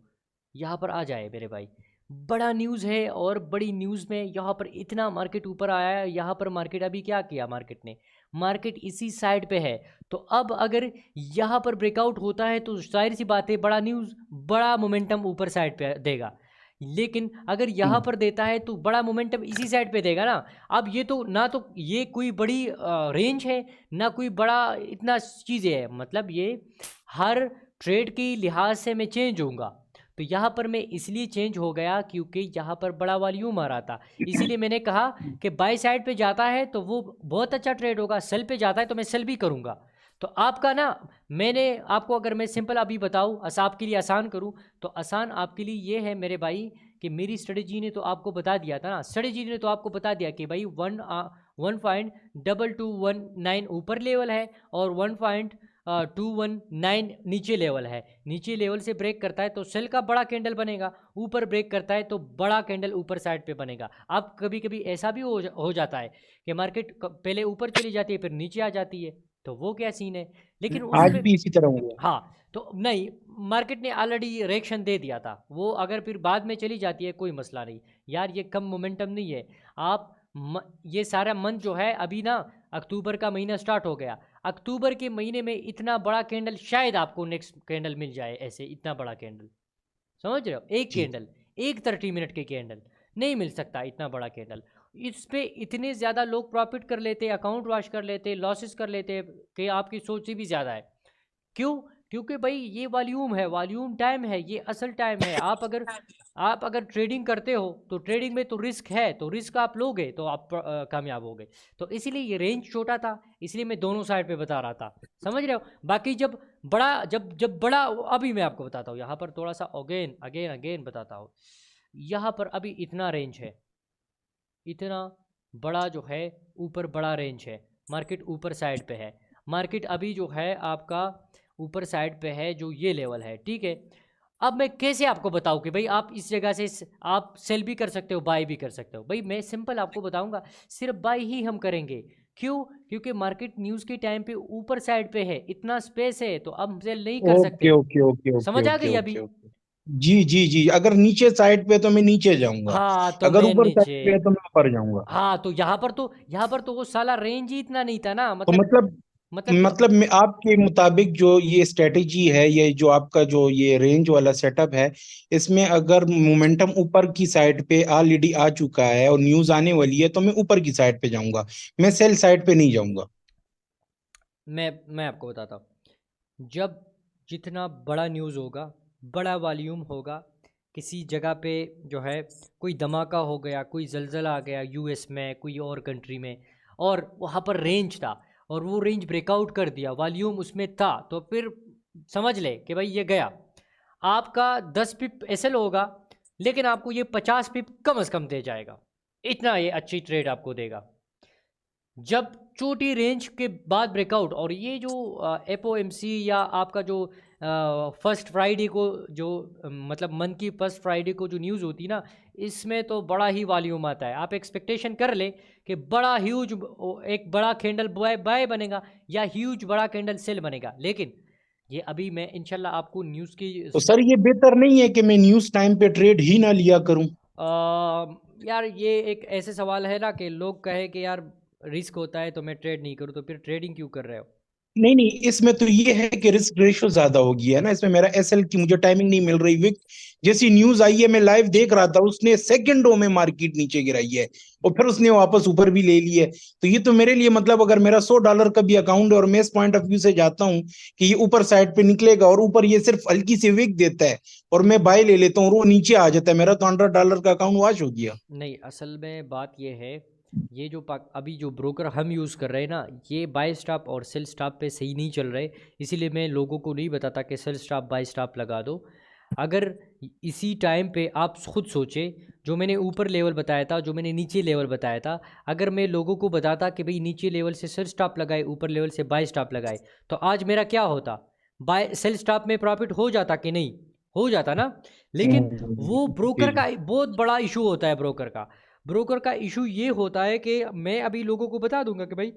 यहाँ पर आ जाए मेरे भाई। बड़ा न्यूज़ है और बड़ी न्यूज़ में यहाँ पर इतना मार्केट ऊपर आया है। यहाँ पर मार्केट अभी क्या किया, मार्केट इसी साइड पे है। तो अब अगर यहाँ पर ब्रेकआउट होता है तो जाहिर सी बात है बड़ा न्यूज़, बड़ा मोमेंटम ऊपर साइड पे देगा। लेकिन अगर यहाँ
हम्म।
पर देता है तो बड़ा मोमेंटम इसी साइड पे देगा ना। अब ये तो ना, तो ये कोई बड़ी रेंज है ना कोई बड़ा इतना चीज़ें है, मतलब ये हर ट्रेड की लिहाज से मैं चेंज होऊंगा। तो यहाँ पर मैं इसलिए चेंज हो गया क्योंकि यहाँ पर बड़ा वॉल्यूम आ रहा था, इसीलिए मैंने कहा कि बाई साइड पे जाता है तो वो बहुत अच्छा ट्रेड होगा, सेल पे जाता है तो मैं सेल भी करूँगा। तो आपका ना, मैंने आपको अगर मैं सिंपल अभी बताऊँ, आपके लिए आसान करूँ, तो आसान आपके लिए ये है मेरे भाई कि मेरी स्ट्रेटेजी ने तो आपको बता दिया था ना, स्ट्रेटेजी ने तो आपको बता दिया कि भाई 1.2219 ऊपर लेवल है और 1.219 नीचे लेवल है। नीचे लेवल से ब्रेक करता है तो सेल का बड़ा कैंडल बनेगा, ऊपर ब्रेक करता है तो बड़ा कैंडल ऊपर साइड पे बनेगा। अब कभी कभी ऐसा भी हो जाता है कि मार्केट पहले ऊपर चली जाती है फिर नीचे आ जाती है, तो वो क्या सीन है। लेकिन
आज
उसमें
भी इसी तरह हुआ।
हाँ, तो नहीं, मार्केट ने ऑलरेडी रिएक्शन दे दिया था, वो अगर फिर बाद में चली जाती है कोई मसला नहीं यार, ये कम मोमेंटम नहीं है। आप ये सारा मंथ जो है अभी ना, अक्टूबर का महीना स्टार्ट हो गया, अक्टूबर के महीने में इतना बड़ा कैंडल शायद आपको नेक्स्ट कैंडल मिल जाए, ऐसे इतना बड़ा कैंडल, समझ रहे हो, एक
जी
कैंडल, एक 30 मिनट के कैंडल नहीं मिल सकता इतना बड़ा कैंडल। इस पे इतने ज़्यादा लोग प्रॉफिट कर लेते, अकाउंट वॉश कर लेते, लॉसेस कर लेते कि आपकी सोच से भी ज़्यादा है। क्यों? क्योंकि भाई ये वॉल्यूम है, वॉल्यूम टाइम है, ये असल टाइम है। आप अगर ट्रेडिंग करते हो तो ट्रेडिंग में तो रिस्क है, तो रिस्क आप लोगे तो आप कामयाब होगे। तो इसीलिए ये रेंज छोटा था, इसलिए मैं दोनों साइड पे बता रहा था, समझ रहे हो। बाकी जब बड़ा, अभी मैं आपको बताता हूँ, यहाँ पर थोड़ा सा अगेन अगेन अगेन बताता हूँ। यहाँ पर अभी इतना रेंज है, इतना बड़ा जो है ऊपर बड़ा रेंज है, मार्केट ऊपर साइड पे है, मार्केट अभी जो है आपका ऊपर साइड पे है, जो ये लेवल है, ठीक है। अब मैं कैसे आपको बताऊं कि भाई आप इस जगह से आप सेल भी कर सकते हो, बाय भी कर सकते हो। भाई मैं सिंपल आपको बताऊंगा, सिर्फ बाय ही हम करेंगे। क्यों? क्योंकि मार्केट न्यूज़ के टाइम पे ऊपर साइड पे है, इतना स्पेस है, तो अब सेल नहीं कर
ओके
सकते।
ओके ओके ओके
समझ आ
ओके
गई अभी?
Okay okay. जी जी जी, अगर नीचे साइड पे तो मैं नीचे जाऊंगा,
हाँ तो
अगर
मैं
ऊपर
नीचे,
साइड पे है तो मैं ऊपर जाऊंगा।
हाँ तो यहाँ पर तो वो साला रेंज ही इतना नहीं था ना,
तो
मतलब
मतलब
मतलब
मतलब मैं आपके मुताबिक जो ये स्ट्रेटेजी है, ये जो आपका जो ये रेंज वाला सेटअप है, इसमें अगर मोमेंटम ऊपर की साइड पे ऑलरेडी आ चुका है और न्यूज आने वाली है तो मैं ऊपर की साइड पे जाऊंगा, मैं सेल साइड पे नहीं जाऊंगा।
मैं आपको बताता हूँ, जब जितना बड़ा न्यूज़ होगा, बड़ा वॉल्यूम होगा, किसी जगह पे जो है कोई धमाका हो गया, कोई जलजला आ गया यूएस में, कोई और कंट्री में, और वहाँ पर रेंज था और वो रेंज ब्रेकआउट कर दिया, वॉल्यूम उसमें था, तो फिर समझ ले कि भाई ये गया। आपका 10 पिप एसएल होगा, लेकिन आपको ये 50 पिप कम से कम दे जाएगा, इतना ये अच्छी ट्रेड आपको देगा। जब छोटी रेंज के बाद ब्रेकआउट, और ये जो एफओएमसी या आपका जो फर्स्ट फ्राइडे को जो मतलब मंथ की फर्स्ट फ्राइडे को जो न्यूज़ होती है ना, इसमें तो बड़ा ही वॉल्यूम आता है। आप एक्सपेक्टेशन कर ले कि बड़ा ह्यूज एक बड़ा कैंडल बाय बाय बनेगा या ह्यूज बड़ा कैंडल सेल बनेगा, लेकिन ये अभी मैं इंशाल्लाह आपको न्यूज़ की
तो सर ये बेहतर नहीं है कि मैं न्यूज टाइम पे ट्रेड ही ना लिया करूं?
यार ये एक ऐसे सवाल है ना कि लोग कहे कि यार रिस्क होता है तो मैं ट्रेड नहीं करूँ, तो फिर ट्रेडिंग क्यों कर रहे हो?
नहीं नहीं, इसमें तो ये है कि रिस्क रेशो ज्यादा हो गया है ना, इसमें मेरा एसएल की मुझे टाइमिंग नहीं मिल रही। विक जैसी न्यूज आई है, मैं लाइव देख रहा था, उसने सेकंडों में मार्केट नीचे गिराई है और फिर उसने वापस ऊपर भी ले ली है। तो ये तो मेरे लिए मतलब अगर मेरा $100 का भी अकाउंट है और मैं इस पॉइंट ऑफ व्यू से जाता हूँ कि ये ऊपर साइड पे निकलेगा और ऊपर ये सिर्फ हल्की सी विक देता है और मैं बाय ले लेता हूँ और वो नीचे आ जाता है, मेरा तो $100 का अकाउंट वॉश हो गया।
नहीं, असल में बात ये है, ये जो अभी जो ब्रोकर हम यूज़ कर रहे हैं ना, ये बाय स्टॉप और सेल स्टॉप पे सही नहीं चल रहे, इसीलिए मैं लोगों को नहीं बताता कि सेल स्टॉप बाय स्टॉप लगा दो। अगर इसी टाइम पे आप खुद सोचे, जो मैंने ऊपर लेवल बताया था, जो मैंने नीचे लेवल बताया था, अगर मैं लोगों को बताता कि भाई नीचे लेवल से सेल स्टॉप लगाए, ऊपर लेवल से बाय स्टॉप लगाए, तो आज मेरा क्या होता? बाय सेल स्टॉप में प्रॉफिट हो जाता कि नहीं? हो जाता ना। लेकिन वो
जी
ब्रोकर
जी।
का बहुत बड़ा इशू होता है, ब्रोकर का इशू ये होता है कि मैं अभी लोगों को बता दूंगा कि भाई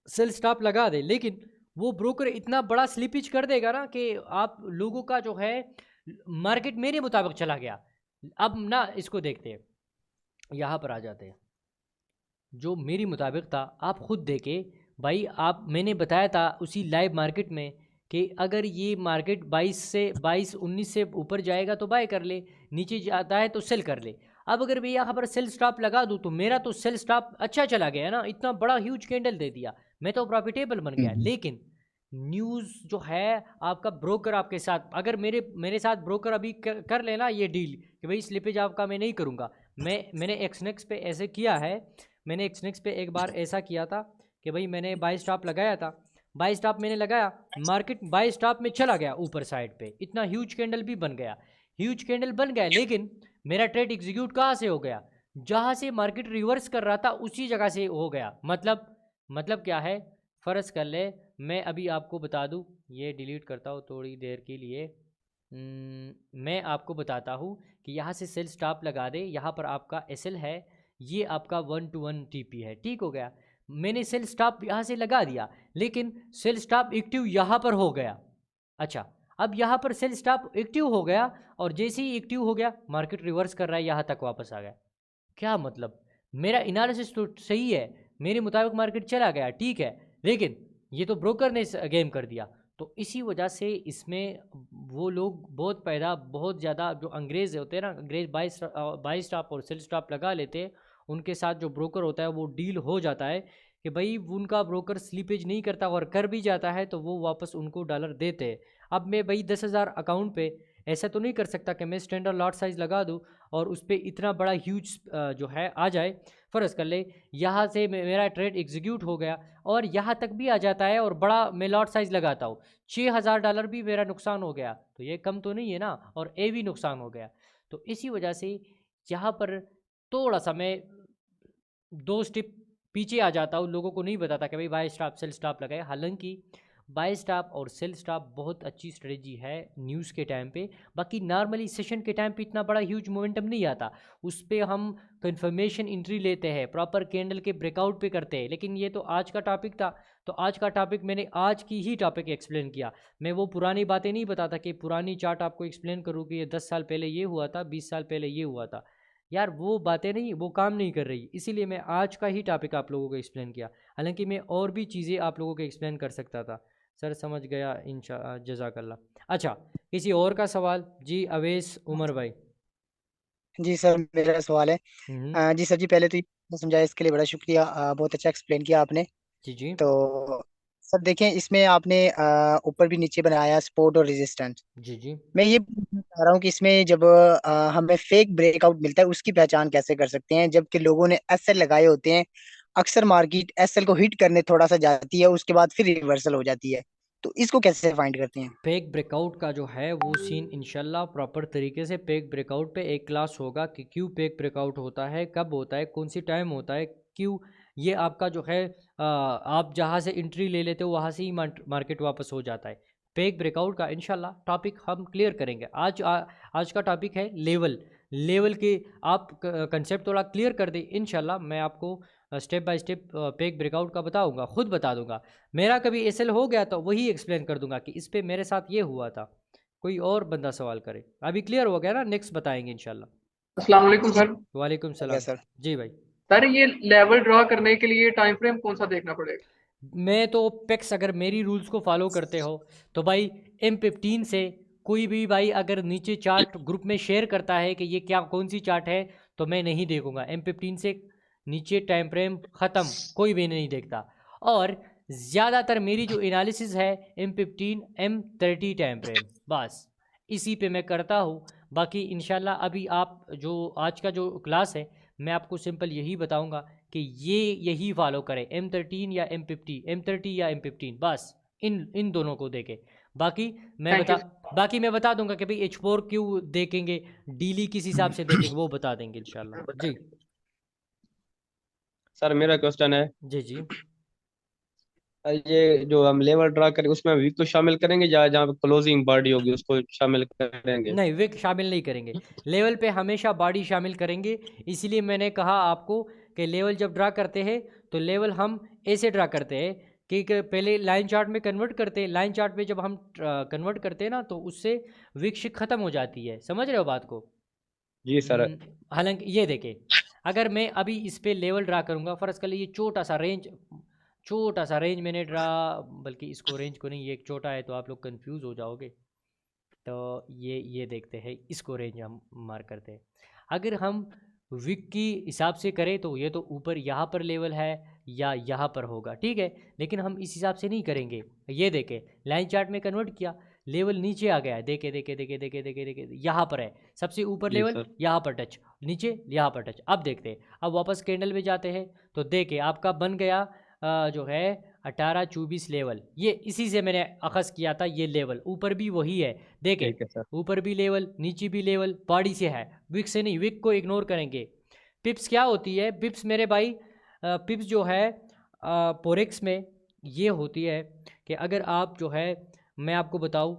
सेल स्टॉप लगा दे, लेकिन वो ब्रोकर इतना बड़ा स्लिपिज कर देगा ना कि आप लोगों का जो है मार्केट मेरे मुताबिक चला गया। अब ना इसको देखते हैं, यहाँ पर आ जाते हैं, जो मेरी मुताबिक था आप खुद देखे भाई। आप मैंने बताया था उसी लाइव मार्केट में कि अगर ये मार्केट 22 से ऊपर जाएगा तो बाय कर ले, नीचे जाता है तो सेल कर ले। अब अगर मैं यहाँ पर सेल स्टॉप लगा दूँ तो मेरा तो सेल स्टॉप अच्छा चला गया ना, इतना बड़ा ह्यूज कैंडल दे दिया, मैं तो प्रॉफिटेबल बन गया।
हम्म।
लेकिन न्यूज़ जो है आपका ब्रोकर आपके साथ, अगर मेरे साथ ब्रोकर अभी कर लेना ये डील कि भाई स्लिपेज आपका मैं नहीं करूँगा। मैंने एक्सनेक्स पे ऐसे किया है, मैंने एक्सनेक्स पे एक बार ऐसा किया था कि भाई मैंने बाय स्टॉप लगाया था, बाय स्टॉप मैंने लगाया, मार्केट बाय स्टॉप में चला गया ऊपर साइड पे, इतना ह्यूज कैंडल भी बन गया, ह्यूज कैंडल बन गया, लेकिन मेरा ट्रेड एग्जीक्यूट कहाँ से हो गया, जहाँ से मार्केट रिवर्स कर रहा था उसी जगह से हो गया। मतलब क्या है, फ़र्ज़ कर ले मैं अभी आपको बता दूँ, ये डिलीट करता हूँ थोड़ी देर के लिए। मैं आपको बताता हूँ कि यहाँ से सेल स्टॉप लगा दे, यहाँ पर आपका एसएल है, ये आपका 1 to 1 टीपी है, ठीक हो गया। मैंने सेल स्टॉप यहाँ से लगा दिया, लेकिन सेल स्टॉप एक्टिव यहाँ पर हो गया। अच्छा, अब यहाँ पर सेल स्टॉप एक्टिव हो गया और जैसे ही एक्टिव हो गया मार्केट रिवर्स कर रहा है, यहाँ तक वापस आ गया। क्या मतलब, मेरा एनालिसिस तो सही है, मेरे मुताबिक मार्केट चला गया, ठीक है, लेकिन ये तो ब्रोकर ने गेम कर दिया। तो इसी वजह से इसमें वो लोग बहुत ज़्यादा जो अंग्रेज़ होते हैं ना, अंग्रेज़ बाई स्टॉप और सेल स्टॉप लगा लेते हैं, उनके साथ जो ब्रोकर होता है वो डील हो जाता है कि भाई उनका ब्रोकर स्लीपेज नहीं करता, और कर भी जाता है तो वो वापस उनको डॉलर देते हैं। अब मैं भाई 10,000 अकाउंट पे ऐसा तो नहीं कर सकता कि मैं स्टैंडर्ड लॉट साइज़ लगा दूँ और उस पर इतना बड़ा ह्यूज जो है आ जाए। फ़र्ज़ कर ले यहाँ से मेरा ट्रेड एग्जीक्यूट हो गया और यहाँ तक भी आ जाता है और बड़ा मैं लॉट साइज़ लगाता हूँ, $6,000 भी मेरा नुकसान हो गया, तो ये कम तो नहीं है ना, और ए भी नुकसान हो गया। तो इसी वजह से यहाँ पर थोड़ा सा मैं 2 स्टेप पीछे आ जाता हूँ, लोगों को नहीं बताता कि भाई बाय स्टॉप सेल स्टॉप लगाए। हालांकि बाय स्टॉप और सेल स्टॉप बहुत अच्छी स्ट्रेटजी है न्यूज़ के टाइम पे, बाकी नॉर्मली सेशन के टाइम पे इतना बड़ा ह्यूज मोमेंटम नहीं आता, उस पर हम कंफर्मेशन एंट्री लेते हैं, प्रॉपर कैंडल के ब्रेकआउट पे करते हैं। लेकिन ये तो आज का टॉपिक था, तो आज का टॉपिक मैंने आज की ही टॉपिक एक्सप्लेन किया। मैं वो पुरानी बातें नहीं बताता कि पुरानी चार्ट आपको एक्सप्लेन करूँ कि ये 10 साल पहले ये हुआ था, 20 साल पहले ये हुआ था, यार वो बातें नहीं, वो काम नहीं कर रही। इसीलिए मैं आज का ही टॉपिक आप लोगों को एक्सप्लेन किया, हालांकि मैं और भी चीज़ें आप लोगों को एक्सप्लेन कर सकता था। सर समझ गया, जज़ाकल्लाह। अच्छा, किसी और का सवाल? जी अवैस उमर भाई।
जी सर, मेरा सवाल है। जी सर जी, पहले तो ये समझाया इसके लिए बड़ा शुक्रिया, बहुत अच्छा एक्सप्लेन किया आपने।
जी जी
तो सर देखें, इसमें आपने ऊपर भी नीचे बनाया सपोर्ट और रेजिस्टेंस।
जी जी
मैं ये पूछना चाह रहा हूँ कि इसमें जब हमें फेक ब्रेकआउट मिलता है उसकी पहचान कैसे कर सकते हैं, जबकि लोगों ने एसएल लगाए होते हैं। अक्सर मार्केट एसएल को हिट करने थोड़ा सा जाती है, उसके बाद फिर रिवर्सल हो जाती है, तो इसको कैसे फाइंड करते हैं?
पेक ब्रेकआउट का जो है वो सीन इंशाल्लाह प्रॉपर तरीके से पेक ब्रेकआउट पे एक क्लास होगा कि क्यों पेक ब्रेकआउट होता है, कब होता है, कौन सी टाइम होता है, क्यों ये आपका जो है आप जहाँ से एंट्री ले लेते हो वहाँ से ही मार्केट वापस हो जाता है। पेक ब्रेकआउट का इंशाल्लाह टॉपिक हम क्लियर करेंगे। आज का टॉपिक है लेवल के, आप कंसेप्ट थोड़ा क्लियर कर दें, इंशाल्लाह मैं आपको step by step pack breakout का बताऊंगा, खुद बता दूंगा। मेरा कभी एसएल हो गया तो वही एक्सप्लेन कर दूंगा कि इस पे मेरे साथ ये हुआ था। कोई और बंदा सवाल करे? अभी क्लियर हो गया ना, नेक्स्ट बताएंगे इंशाल्लाह।
अस्सलाम वालेकुम सर।
वालेकुम सलाम।
सर
जी भाई।
सर ये लेवल ड्रॉ करने के लिए टाइम फ्रेम कौन सा देखना पड़ेगा?
मैं तो पेक्स, अगर मेरी रूल्स को फॉलो करते हो तो भाई M15 से कोई भी भाई अगर नीचे चार्ट ग्रुप में शेयर करता है कि ये क्या कौन सी चार्ट है, तो मैं नहीं देखूंगा। M15 से नीचे टाइम फ्रेम ख़त्म, कोई भी नहीं देखता। और ज़्यादातर मेरी जो एनालिसिस है M15 M30 टाइम फ्रेम, बस इसी पे मैं करता हूँ। बाकी इंशाल्लाह अभी आप जो आज का जो क्लास है, मैं आपको सिंपल यही बताऊंगा कि यही फॉलो करें, M13 या M50, M30 या M15, बस इन दोनों को देखें। बाकी मैं बता दूंगा कि भाई H4 क्यों देखेंगे, डीली किस हिसाब से देखेंगे, वो बता देंगे इंशाल्लाह। जी
सर मेरा क्वेश्चन है,
जी जी
ये जो हम लेवल ड्रा करें उसमें वीक को शामिल करेंगे या जहाँ पे क्लोजिंग बॉडी होगी उसको शामिल करेंगे?
नहीं, विक शामिल नहीं करेंगे, लेवल पे हमेशा बॉडी शामिल करेंगे। इसीलिए मैंने कहा आपको कि लेवल जब ड्रा करते हैं तो लेवल हम ऐसे ड्रा करते हैं कि पहले लाइन चार्ट में कन्वर्ट करते हैं। लाइन चार्ट में जब हम कन्वर्ट करते हैं ना तो उससे विक ख़त्म हो जाती है, समझ रहे हो बात को?
जी सर।
हालांकि ये देखें, अगर मैं अभी इस पे लेवल ड्रा करूँगा, फ़र्ज़ कर लीजिए छोटा सा रेंज मैंने ड्रा, बल्कि इसको रेंज को नहीं, ये एक छोटा है तो आप लोग कंफ्यूज हो जाओगे। तो ये देखते हैं, इसको रेंज हम मार्क करते हैं। अगर हम विक की हिसाब से करें तो ये तो ऊपर यहाँ पर लेवल है या यहाँ पर होगा, ठीक है, लेकिन हम इस हिसाब से नहीं करेंगे। ये देखें, लाइन चार्ट में कन्वर्ट किया, लेवल नीचे आ गया है, देखे देखे देखे देखे देखे देखे यहाँ पर है, सबसे ऊपर लेवल, यहाँ पर टच, नीचे यहाँ पर टच। अब देखते हैं, अब वापस कैंडल में जाते हैं तो देखे आपका बन गया जो है 18-24 लेवल, ये इसी से मैंने अखज़ किया था। ये लेवल ऊपर भी वही है, देखें
ठीक है सर।
ऊपर भी लेवल नीचे भी लेवल, बॉडी से है, विक से नहीं। विक को इग्नोर करेंगे। पिप्स क्या होती है? पिप्स मेरे भाई, पिप्स जो है पोरेक्स में ये होती है कि अगर आप जो है, मैं आपको बताऊं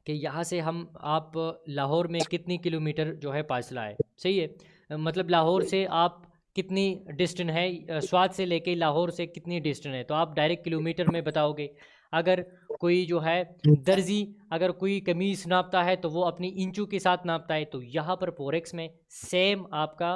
कि यहाँ से आप लाहौर में कितनी किलोमीटर जो है फासला है, सही है, मतलब लाहौर से आप कितनी डिस्टेंस है, स्वात से लेके लाहौर से कितनी डिस्टेंस है, तो आप डायरेक्ट किलोमीटर में बताओगे। अगर कोई जो है दर्जी अगर कोई कमीज़ नापता है तो वो अपनी इंचू के साथ नापता है, तो यहाँ पर फोरेक्स में सेम आपका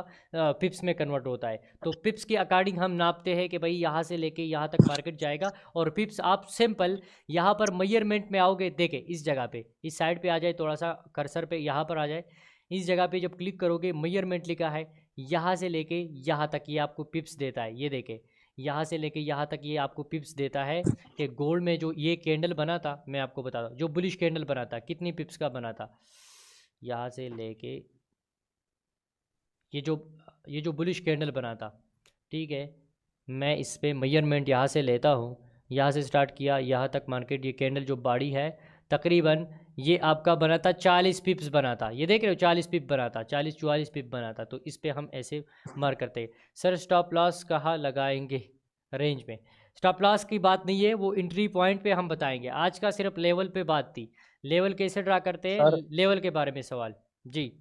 पिप्स में कन्वर्ट होता है। तो पिप्स के अकॉर्डिंग हम नापते हैं कि भाई यहाँ से लेके यहाँ तक मार्केट जाएगा। और पिप्स आप सिंपल यहाँ पर मेजरमेंट में आओगे, देखें इस जगह पे, इस साइड पे आ जाए, थोड़ा सा कर्सर पे यहाँ पर आ जाए, इस जगह पे जब क्लिक करोगे मेजरमेंट लिखा है, यहाँ से लेके यहाँ तक ये आपको पिप्स देता है। ये देखें, यहाँ से लेके यहाँ तक ये आपको पिप्स देता है कि गोल्ड में जो ये कैंडल बना था, मैं आपको बता दूँ, जो बुलिश कैंडल बना था कितनी पिप्स का बना था, यहाँ से लेके ये जो बुलिश कैंडल बना था, ठीक है, मैं इस पे मेजरमेंट यहाँ से लेता हूँ, यहाँ से स्टार्ट किया यहाँ तक मार्केट, ये कैंडल जो बॉडी है तकरीबन ये आपका बना था 40 पिप्स बना था। ये देख रहे हो 40 पिप बना था, 40-44 पिप बना था। तो इस पे हम ऐसे मार्क करते हैं। सर स्टॉप लॉस कहाँ लगाएंगे? रेंज में स्टॉप लॉस की बात नहीं है, वो एंट्री पॉइंट पे हम बताएंगे। आज का सिर्फ लेवल पे बात थी। लेवल कैसे ड्रा करते हैं, लेवल के बारे में सवाल। जी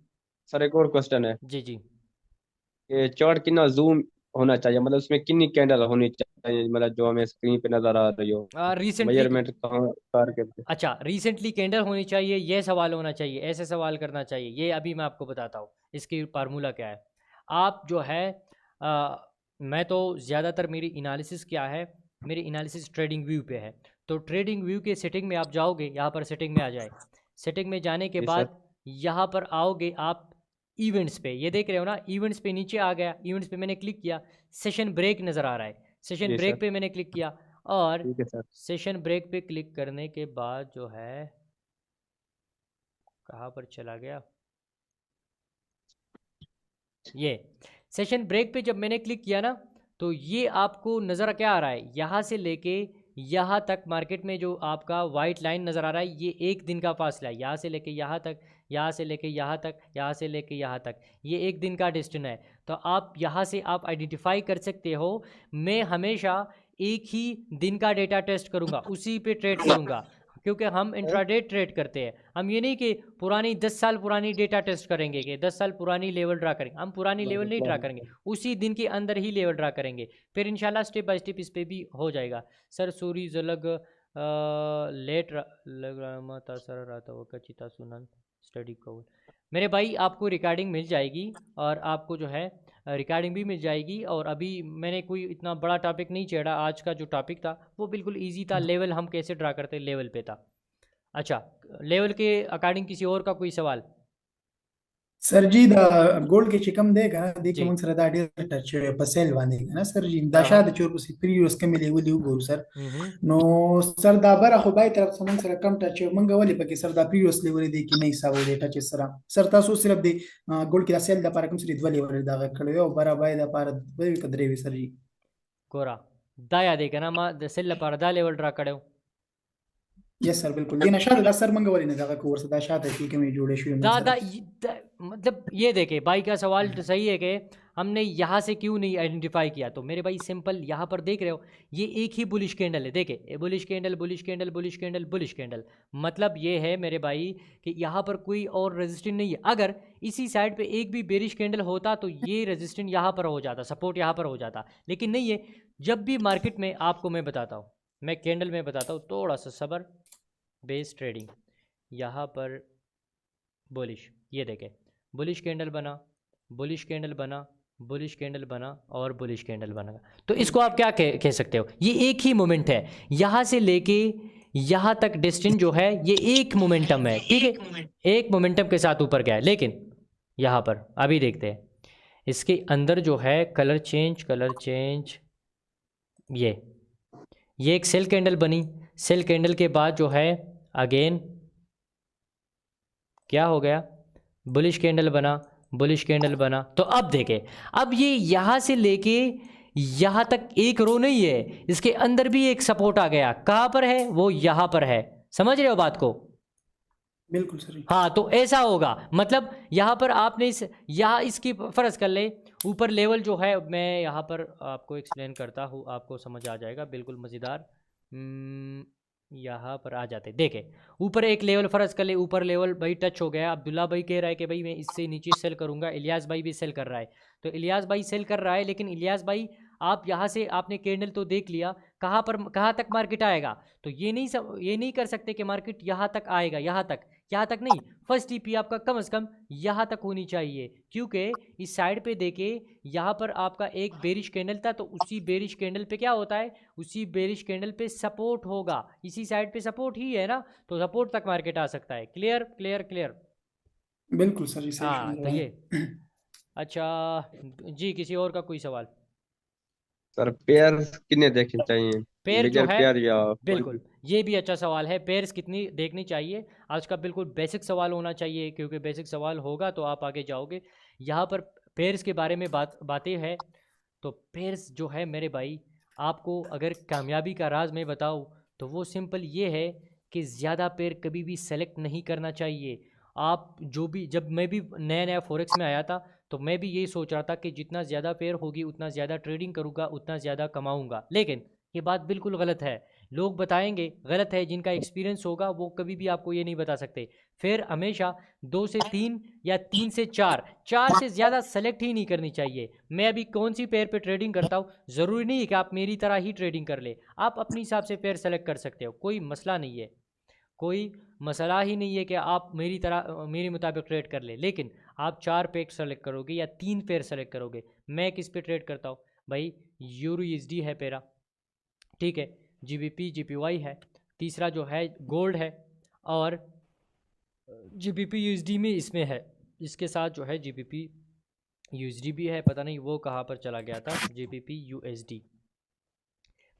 सर एक और क्वेश्चन है
जी जी।
कि चार्ट कितना जूम होना चाहिए, मतलब उसमें कितनी कैंडल होनी चाहिए, मतलब जो हमें स्क्रीन पे नजर आ रही हो,
रिसेंटली
मेजरमेंट कहाँ करके।
अच्छा, रिसेंटली कैंडल होनी चाहिए, ये सवाल होना चाहिए, ऐसे सवाल करना चाहिए। ये अभी मैं आपको बताता हूँ इसकी फार्मूला क्या है। आप जो है मैं तो ज़्यादातर मेरी एनालिसिस क्या है, मेरी एनालिसिस ट्रेडिंग व्यू पे है। तो ट्रेडिंग व्यू के सेटिंग में आप जाओगे, यहाँ पर सेटिंग में आ जाए। सेटिंग में जाने के
जी
बाद यहाँ पर आओगे आप इवेंट्स पे, ये देख रहे हो ना, इवेंट्स पे नीचे आ गया। इवेंट्स पे मैंने क्लिक किया, सेशन ब्रेक नज़र आ रहा है, सेशन
जी
ब्रेक
सर।
पे मैंने क्लिक किया। और
ठीक है सर।
सेशन ब्रेक पे क्लिक करने के बाद जो है, कहाँ पर चला गया, ये सेशन ब्रेक पे जब मैंने क्लिक किया ना, तो ये आपको नज़र क्या आ रहा है, यहाँ से लेके यहाँ तक मार्केट में जो आपका वाइट लाइन नज़र आ रहा है, ये एक दिन का फासला है। यहाँ से लेके यहाँ तक, यहाँ से लेके यहाँ तक, यहाँ से लेके यहाँ तक, ये एक दिन का डिस्टेंस है। तो आप यहाँ से आप आइडेंटिफाई कर सकते हो। मैं हमेशा एक ही दिन का डेटा टेस्ट करूँगा, उसी पे ट्रेड करूँगा, क्योंकि हम इंट्राडे ट्रेड करते हैं। हम ये नहीं कि पुरानी 10 साल पुरानी डेटा टेस्ट करेंगे, कि 10 साल पुरानी लेवल ड्रा करेंगे। हम पुरानी लेवल नहीं ड्रा करेंगे, उसी दिन के अंदर ही लेवल ड्रा करेंगे। फिर इंशाल्लाह स्टेप बाय स्टेप इस पे भी हो जाएगा। सर सूरी जलग लेट लग रहा था सर, रहा वो कचिता सुनन स्टडी कौल। मेरे भाई आपको रिकॉर्डिंग मिल जाएगी, और आपको जो है रिकॉर्डिंग भी मिल जाएगी। और अभी मैंने कोई इतना बड़ा टॉपिक नहीं छेड़ा। आज का जो टॉपिक था वो बिल्कुल इजी था। लेवल हम कैसे ड्रा करते हैं, लेवल पे था। अच्छा, लेवल के अकॉर्डिंग किसी और का कोई सवाल?
सर जी द गोल्ड के चिकम देगा देख
जी
मन सर दा डेल टच पसेल वानेगा ना सर जी दा
हाँ हाँ
शाद चोर पसी प्रीवियस के मिले वो लियो गोर सर नो सर दा बरा खो बाई तरफ समन सर कम टच मंगा वाली पके सर दा प्रीवियस लेवल दे कि नहीं सा वो टच सर तासो सिर्फ दे गोल्ड की सेल दा पार कम सर दवा लेवल दा कड़वे बरा बाई दा पार वे कदरे सर जी
कोरा दाया देगा ना मा सेल पर दा लेवल ड्रा करो।
यस सर बिल्कुल लेना शाद दा सर मंगा वाली ने दा कोर्स दा शाद है कि मैं जोड़े शुरू में
दादा
सर
मतलब ये देखे भाई का सवाल तो सही है कि हमने यहाँ से क्यों नहीं आइडेंटिफाई किया। तो मेरे भाई सिंपल यहाँ पर देख रहे हो, ये एक ही बुलिश कैंडल है। देखे bullish candle bullish candle bullish candle bullish candle, मतलब ये है मेरे भाई कि यहाँ पर कोई और रेजिस्टेंस नहीं है। अगर इसी साइड पे एक भी बेरिश कैंडल होता तो ये रेजिस्टेंस यहाँ पर हो जाता, सपोर्ट यहाँ पर हो जाता, लेकिन नहीं है। जब भी मार्केट में आपको मैं बताता हूँ, मैं कैंडल में बताता हूँ, थोड़ा सा सब्र, बेस ट्रेडिंग, यहाँ पर बुलिश, ये देखें बुलिश कैंडल बना, बुलिश कैंडल बना, बुलिश कैंडल बना और बुलिश कैंडल बना। तो इसको आप क्या कह सकते हो, ये एक ही मोमेंट है। यहाँ से लेके यहाँ तक डिस्टेंस जो है ये एक मोमेंटम है, ठीक है, एक मोमेंटम के साथ ऊपर गया है। लेकिन यहाँ पर अभी देखते हैं इसके अंदर जो है कलर चेंज, ये एक सेल कैंडल बनी। सेल कैंडल के बाद जो है अगेन क्या हो गया, बुलिश कैंडल बना, बुलिश कैंडल बना। तो अब देखें, अब ये यहाँ से लेके यहाँ तक एक रो नहीं है, इसके अंदर भी एक सपोर्ट आ गया। कहाँ पर है? वो यहाँ पर है। समझ रहे हो बात को?
बिल्कुल सर।
हाँ, तो ऐसा होगा। मतलब यहाँ पर आपने यहाँ इसकी फर्ज कर ले, ऊपर लेवल जो है, मैं यहाँ पर आपको एक्सप्लेन करता हूँ, आपको समझ आ जाएगा, बिल्कुल मज़ेदार। यहाँ पर आ जाते, देखे ऊपर एक लेवल फर्ज कर ले, ऊपर लेवल भाई टच हो गया। अब्दुल्ला भाई कह रहा है कि भाई मैं इससे नीचे सेल करूँगा, इलियास भाई भी सेल कर रहा है। तो इलियास भाई सेल कर रहा है, लेकिन इलियास भाई आप यहाँ से आपने कैंडल तो देख लिया, कहाँ तक मार्केट आएगा। तो ये नहीं कर सकते कि मार्केट यहाँ तक आएगा, यहाँ तक नहीं। फर्स्ट टीपी आपका कम से कम यहाँ तक होनी चाहिए, क्योंकि इस साइड पे देखे यहाँ पर आपका एक बेरिश कैंडल था, तो उसी बेरिश कैंडल पे क्या होता है, उसी बेरिश कैंडल पे सपोर्ट होगा। इसी साइड पे सपोर्ट ही है ना, तो सपोर्ट तक मार्केट आ सकता है। Clear clear clear?
बिल्कुल सर जी, सही
हाँ,
समझ
तो
रहे
ये
हैं।
अच्छा जी, किसी और का कोई सवाल?
सर पेयर कितने देखने चाहिए,
पेयर जो
मेजर
है,
पेयर या कोई
बिल्कुल
भी?
ये भी अच्छा सवाल है। पेयर्स कितनी देखनी चाहिए? आज का बिल्कुल बेसिक सवाल होना चाहिए, क्योंकि बेसिक सवाल होगा तो आप आगे जाओगे। यहाँ पर पेयर्स के बारे में बातें हैं। तो पेयर्स जो है मेरे भाई, आपको अगर कामयाबी का राज मैं बताऊँ तो वो सिंपल ये है कि ज़्यादा पेयर कभी भी सेलेक्ट नहीं करना चाहिए। आप जो भी, जब मैं भी नया नया फॉरेक्स में आया था, तो मैं भी यही सोच रहा था कि जितना ज़्यादा पेयर होगी उतना ज़्यादा ट्रेडिंग करूँगा, उतना ज़्यादा कमाऊँगा। लेकिन ये बात बिल्कुल गलत है। लोग बताएंगे गलत है, जिनका एक्सपीरियंस होगा वो कभी भी आपको ये नहीं बता सकते। फिर हमेशा 2 से 3 या 3 से 4 से ज़्यादा सेलेक्ट ही नहीं करनी चाहिए। मैं अभी कौन सी पेयर पे ट्रेडिंग करता हूँ, ज़रूरी नहीं है कि आप मेरी तरह ही ट्रेडिंग कर ले। आप अपने हिसाब से पेयर सेलेक्ट कर सकते हो, कोई मसला नहीं है, कोई मसला ही नहीं है कि आप मेरी तरह मेरे मुताबिक ट्रेड कर ले। लेकिन आप 4 पेयर सेलेक्ट करोगे या 3 पेयर सेलेक्ट करोगे। मैं किस पे ट्रेड करता हूँ भाई? यूरो USD है मेरा, ठीक है, GBP JPY है, तीसरा जो है गोल्ड है, और GBP USD में इसमें है, इसके साथ जो है GBP USD भी है, पता नहीं वो कहाँ पर चला गया था, GBP USD।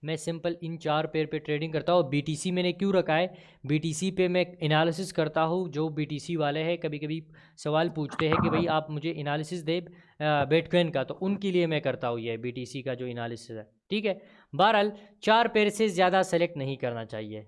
मैं सिंपल इन 4 पेयर पे ट्रेडिंग करता हूँ। BTC मैंने क्यों रखा है? BTC पे मैं एनालिसिस करता हूँ। जो BTC वाले हैं कभी कभी सवाल पूछते हैं कि भाई आप मुझे एनालिसिस दे बिटकॉइन का, तो उनके लिए मैं करता हूँ ये BTC का जो एनालिसिस है, ठीक है। बहरहाल 4 पेयर से ज़्यादा सेलेक्ट नहीं करना चाहिए।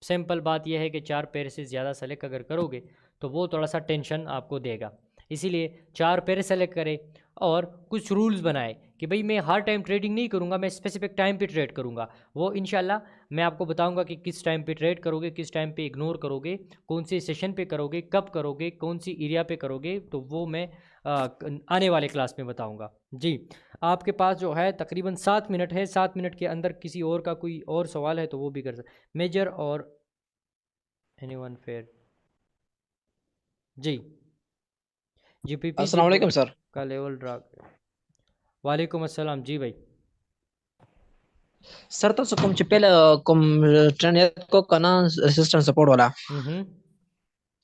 सिंपल बात यह है कि 4 पेयर से ज़्यादा सेलेक्ट अगर करोगे तो वो थोड़ा सा टेंशन आपको देगा। इसीलिए 4 पेयर सेलेक्ट करें और कुछ रूल्स बनाए कि भाई मैं हर टाइम ट्रेडिंग नहीं करूंगा, मैं स्पेसिफिक टाइम पे ट्रेड करूंगा। वो इंशाल्लाह मैं आपको बताऊंगा कि किस टाइम पे ट्रेड करोगे, किस टाइम पे इग्नोर करोगे, कौन से सेशन पे करोगे, कब करोगे, कौन सी एरिया पे करोगे, तो वो मैं आने वाले क्लास में बताऊंगा। जी, आपके पास जो है तकरीबन 7 मिनट है। 7 मिनट के अंदर किसी और का कोई और सवाल है तो वो भी कर सकते। मेजर और एनीवन फेयर? जी, GBP
अस्सलाम वालेकुम सर।
का लेवल ड्रा। वालेकुम अस्सलाम जी भाई।
सर तो सुकुम चिपेल कुम ट्रेंड को कना रेसिस्टेंस सपोर्ट वाला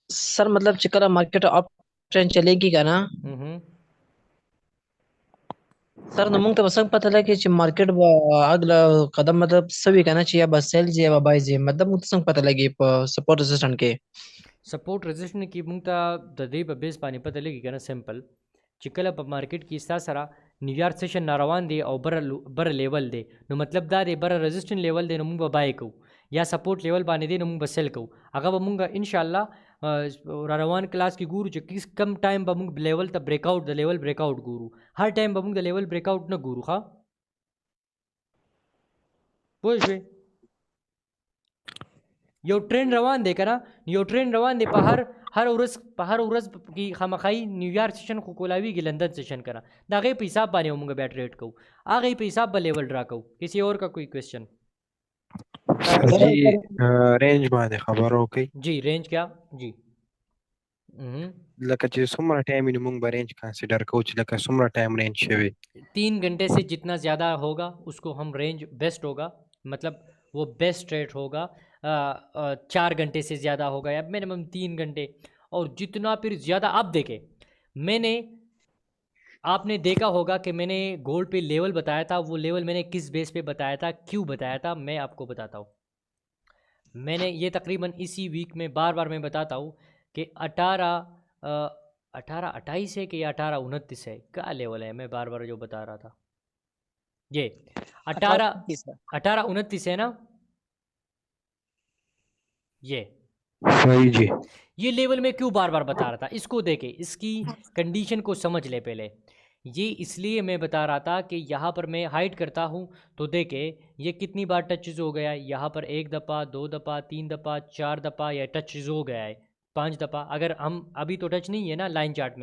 सर, मतलब चिकरा मार्केट अप ट्रेंड चलेगी का ना सर? नमुंग तो बसंग पता लगे कि मार्केट अगला कदम मतलब सभी कहना चाहिए बस सेल जे बाय जे, मतलब मुझे संग पता लगी सपोर्ट रेसिस्टेंट के
सपोर्ट रेजिस्टेंट की मुंगता तदरीब बेस पानी पता लगी कहना सिंपल चिकल मार्केट की सरा न्यूयॉर्क सेशन नारवान दे और बर लेवल दे नो मतलब दा दे बर रेजिस्टेंट लेवल दे नुंग बाय को या सपोर्ट लेवल बाने दे नुंग बसेल को अगर बमुंगा इंशाल्लाह रवान क्लास की गुरु जो किस कम टाइम बमुंग level the breakout the level breakout गुरु हर टाइम बमुंग द लेवल ब्रेकआउट न गुरु हाँ पूछ बे यो ट्रेंड रवान दे करा यो ट्रेंड रवान दे हर उरस की खमखाई न्यूयॉर्क सेशन को कोलावी की लंदन सेशन करा दागे पे हिसाब बाने होंगे बैट रेट को आ गई पे हिसाब बा लेवल ड्रा को किसी और का कोई क्वेश्चन?
सर जी रेंज बांधे खबर हो गई
जी रेंज क्या जी
लका जी सुमरा टाइम इन मुंग रेंज कंसीडर कोच लका सुमरा टाइम रेंज शेवे
3 घंटे से जितना ज़्यादा होगा उसको हम रेंज बेस्ट होगा, मतलब वो बेस्ट रेट होगा। 4 घंटे से ज़्यादा होगा या मिनिमम 3 घंटे, और जितना फिर ज़्यादा आप देखें आपने देखा होगा कि मैंने गोल्ड पे लेवल बताया था, वो लेवल मैंने किस बेस पे बताया था, क्यों बताया था, मैं आपको बताता हूँ। मैंने ये तकरीबन इसी वीक में बार बार मैं बताता हूँ कि 18-28 है कि 18-29 है, क्या लेवल है, मैं बार बार जो बता रहा था ये 18
28 है।
1829 है ना, ये
सही जी।
ये लेवल में क्यों बार बार बता रहा था, इसको देखे, इसकी कंडीशन को समझ ले पहले। ये इसलिए मैं बता रहा था कि यहाँ पर मैं हाइड करता हूँ तो देखे ये कितनी बार टचेज हो गया है, यहाँ पर 1 दफ़ा, 2 दफ़ा, 3 दफ़ा, 4 दफ़ा या टचेज हो गया है, 5 दफ़ा। अगर हम अभी तो टच नहीं है ना लाइन चार्ट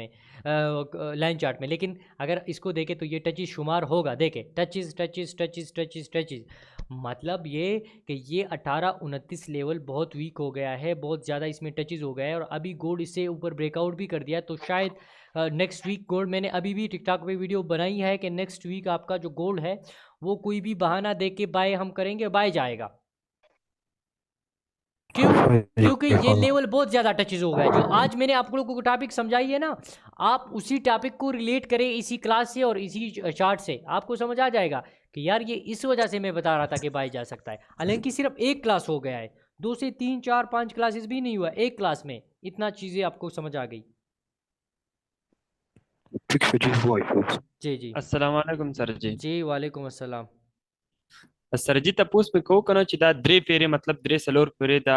में, लेकिन अगर इसको देखें तो ये टचेज शुमार होगा। देखे touches touches touches touches touches, मतलब ये कि ये 18-29 लेवल बहुत वीक हो गया है, बहुत ज़्यादा इसमें टचेज हो गया है, और अभी गोल्ड इससे ऊपर ब्रेकआउट भी कर दिया। तो शायद नेक्स्ट वीक गोल्ड, मैंने अभी भी टिकटॉक पे वीडियो बनाई है कि नेक्स्ट वीक आपका जो गोल्ड है वो कोई भी बहाना दे के बाय हम करेंगे, बाय जाएगा। क्यों? क्योंकि ये लेवल बहुत ज़्यादा टचेज हो गया है। जो आज मैंने आप लोगों को टॉपिक समझाई है ना, आप उसी टॉपिक को रिलेट करें इसी क्लास से और इसी चार्ट से, आपको समझ आ जाएगा कि यार ये इस वजह से मैं बता रहा था कि बाय जा सकता है। हालांकि सिर्फ एक क्लास हो गया है, 2 से 3 4 5 क्लासेस भी नहीं हुआ, एक क्लास में इतना चीज़ें आपको समझ आ गई। जी जी
अस्सलाम वालेकुम सर जी।
जी वालेकुम अस्सलाम।
सर जी तपूस पे को कनो चिदा द्रे फेरे मतलब द्रे सलोर फेरे दा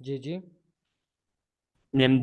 जी जी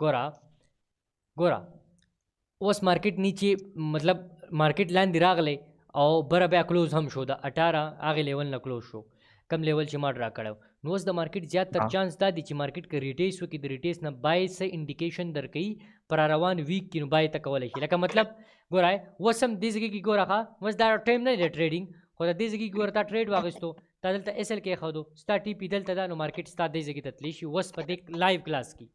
गोरा ओस मार्केट नीचे मतलब मार्केट लाइन दिरागले और बराबर क्लोज हम शो दा 18 आगे लेवल न क्लोज शो कम लेवल ची मार ड्रा कड़ो नोस द मार्केट ज्यादा चांस दा दी ची मार्केट के रिटेस हो की रिटेस न बाय से इंडिकेशन दर कई परारवान वीक की बाय तक वाले लका मतलब गोरा है वसम दिसगी की गोरा खा वस दा टाइम नहीं ट्रेडिंग खुदा दिसगी की गोरा ता ट्रेड वागस्तो तादल ता एसएल के खदो स्टा टी पीदल ता नो मार्केट स्टा दिसगी ततलीश वस पर देख लाइव क्लास की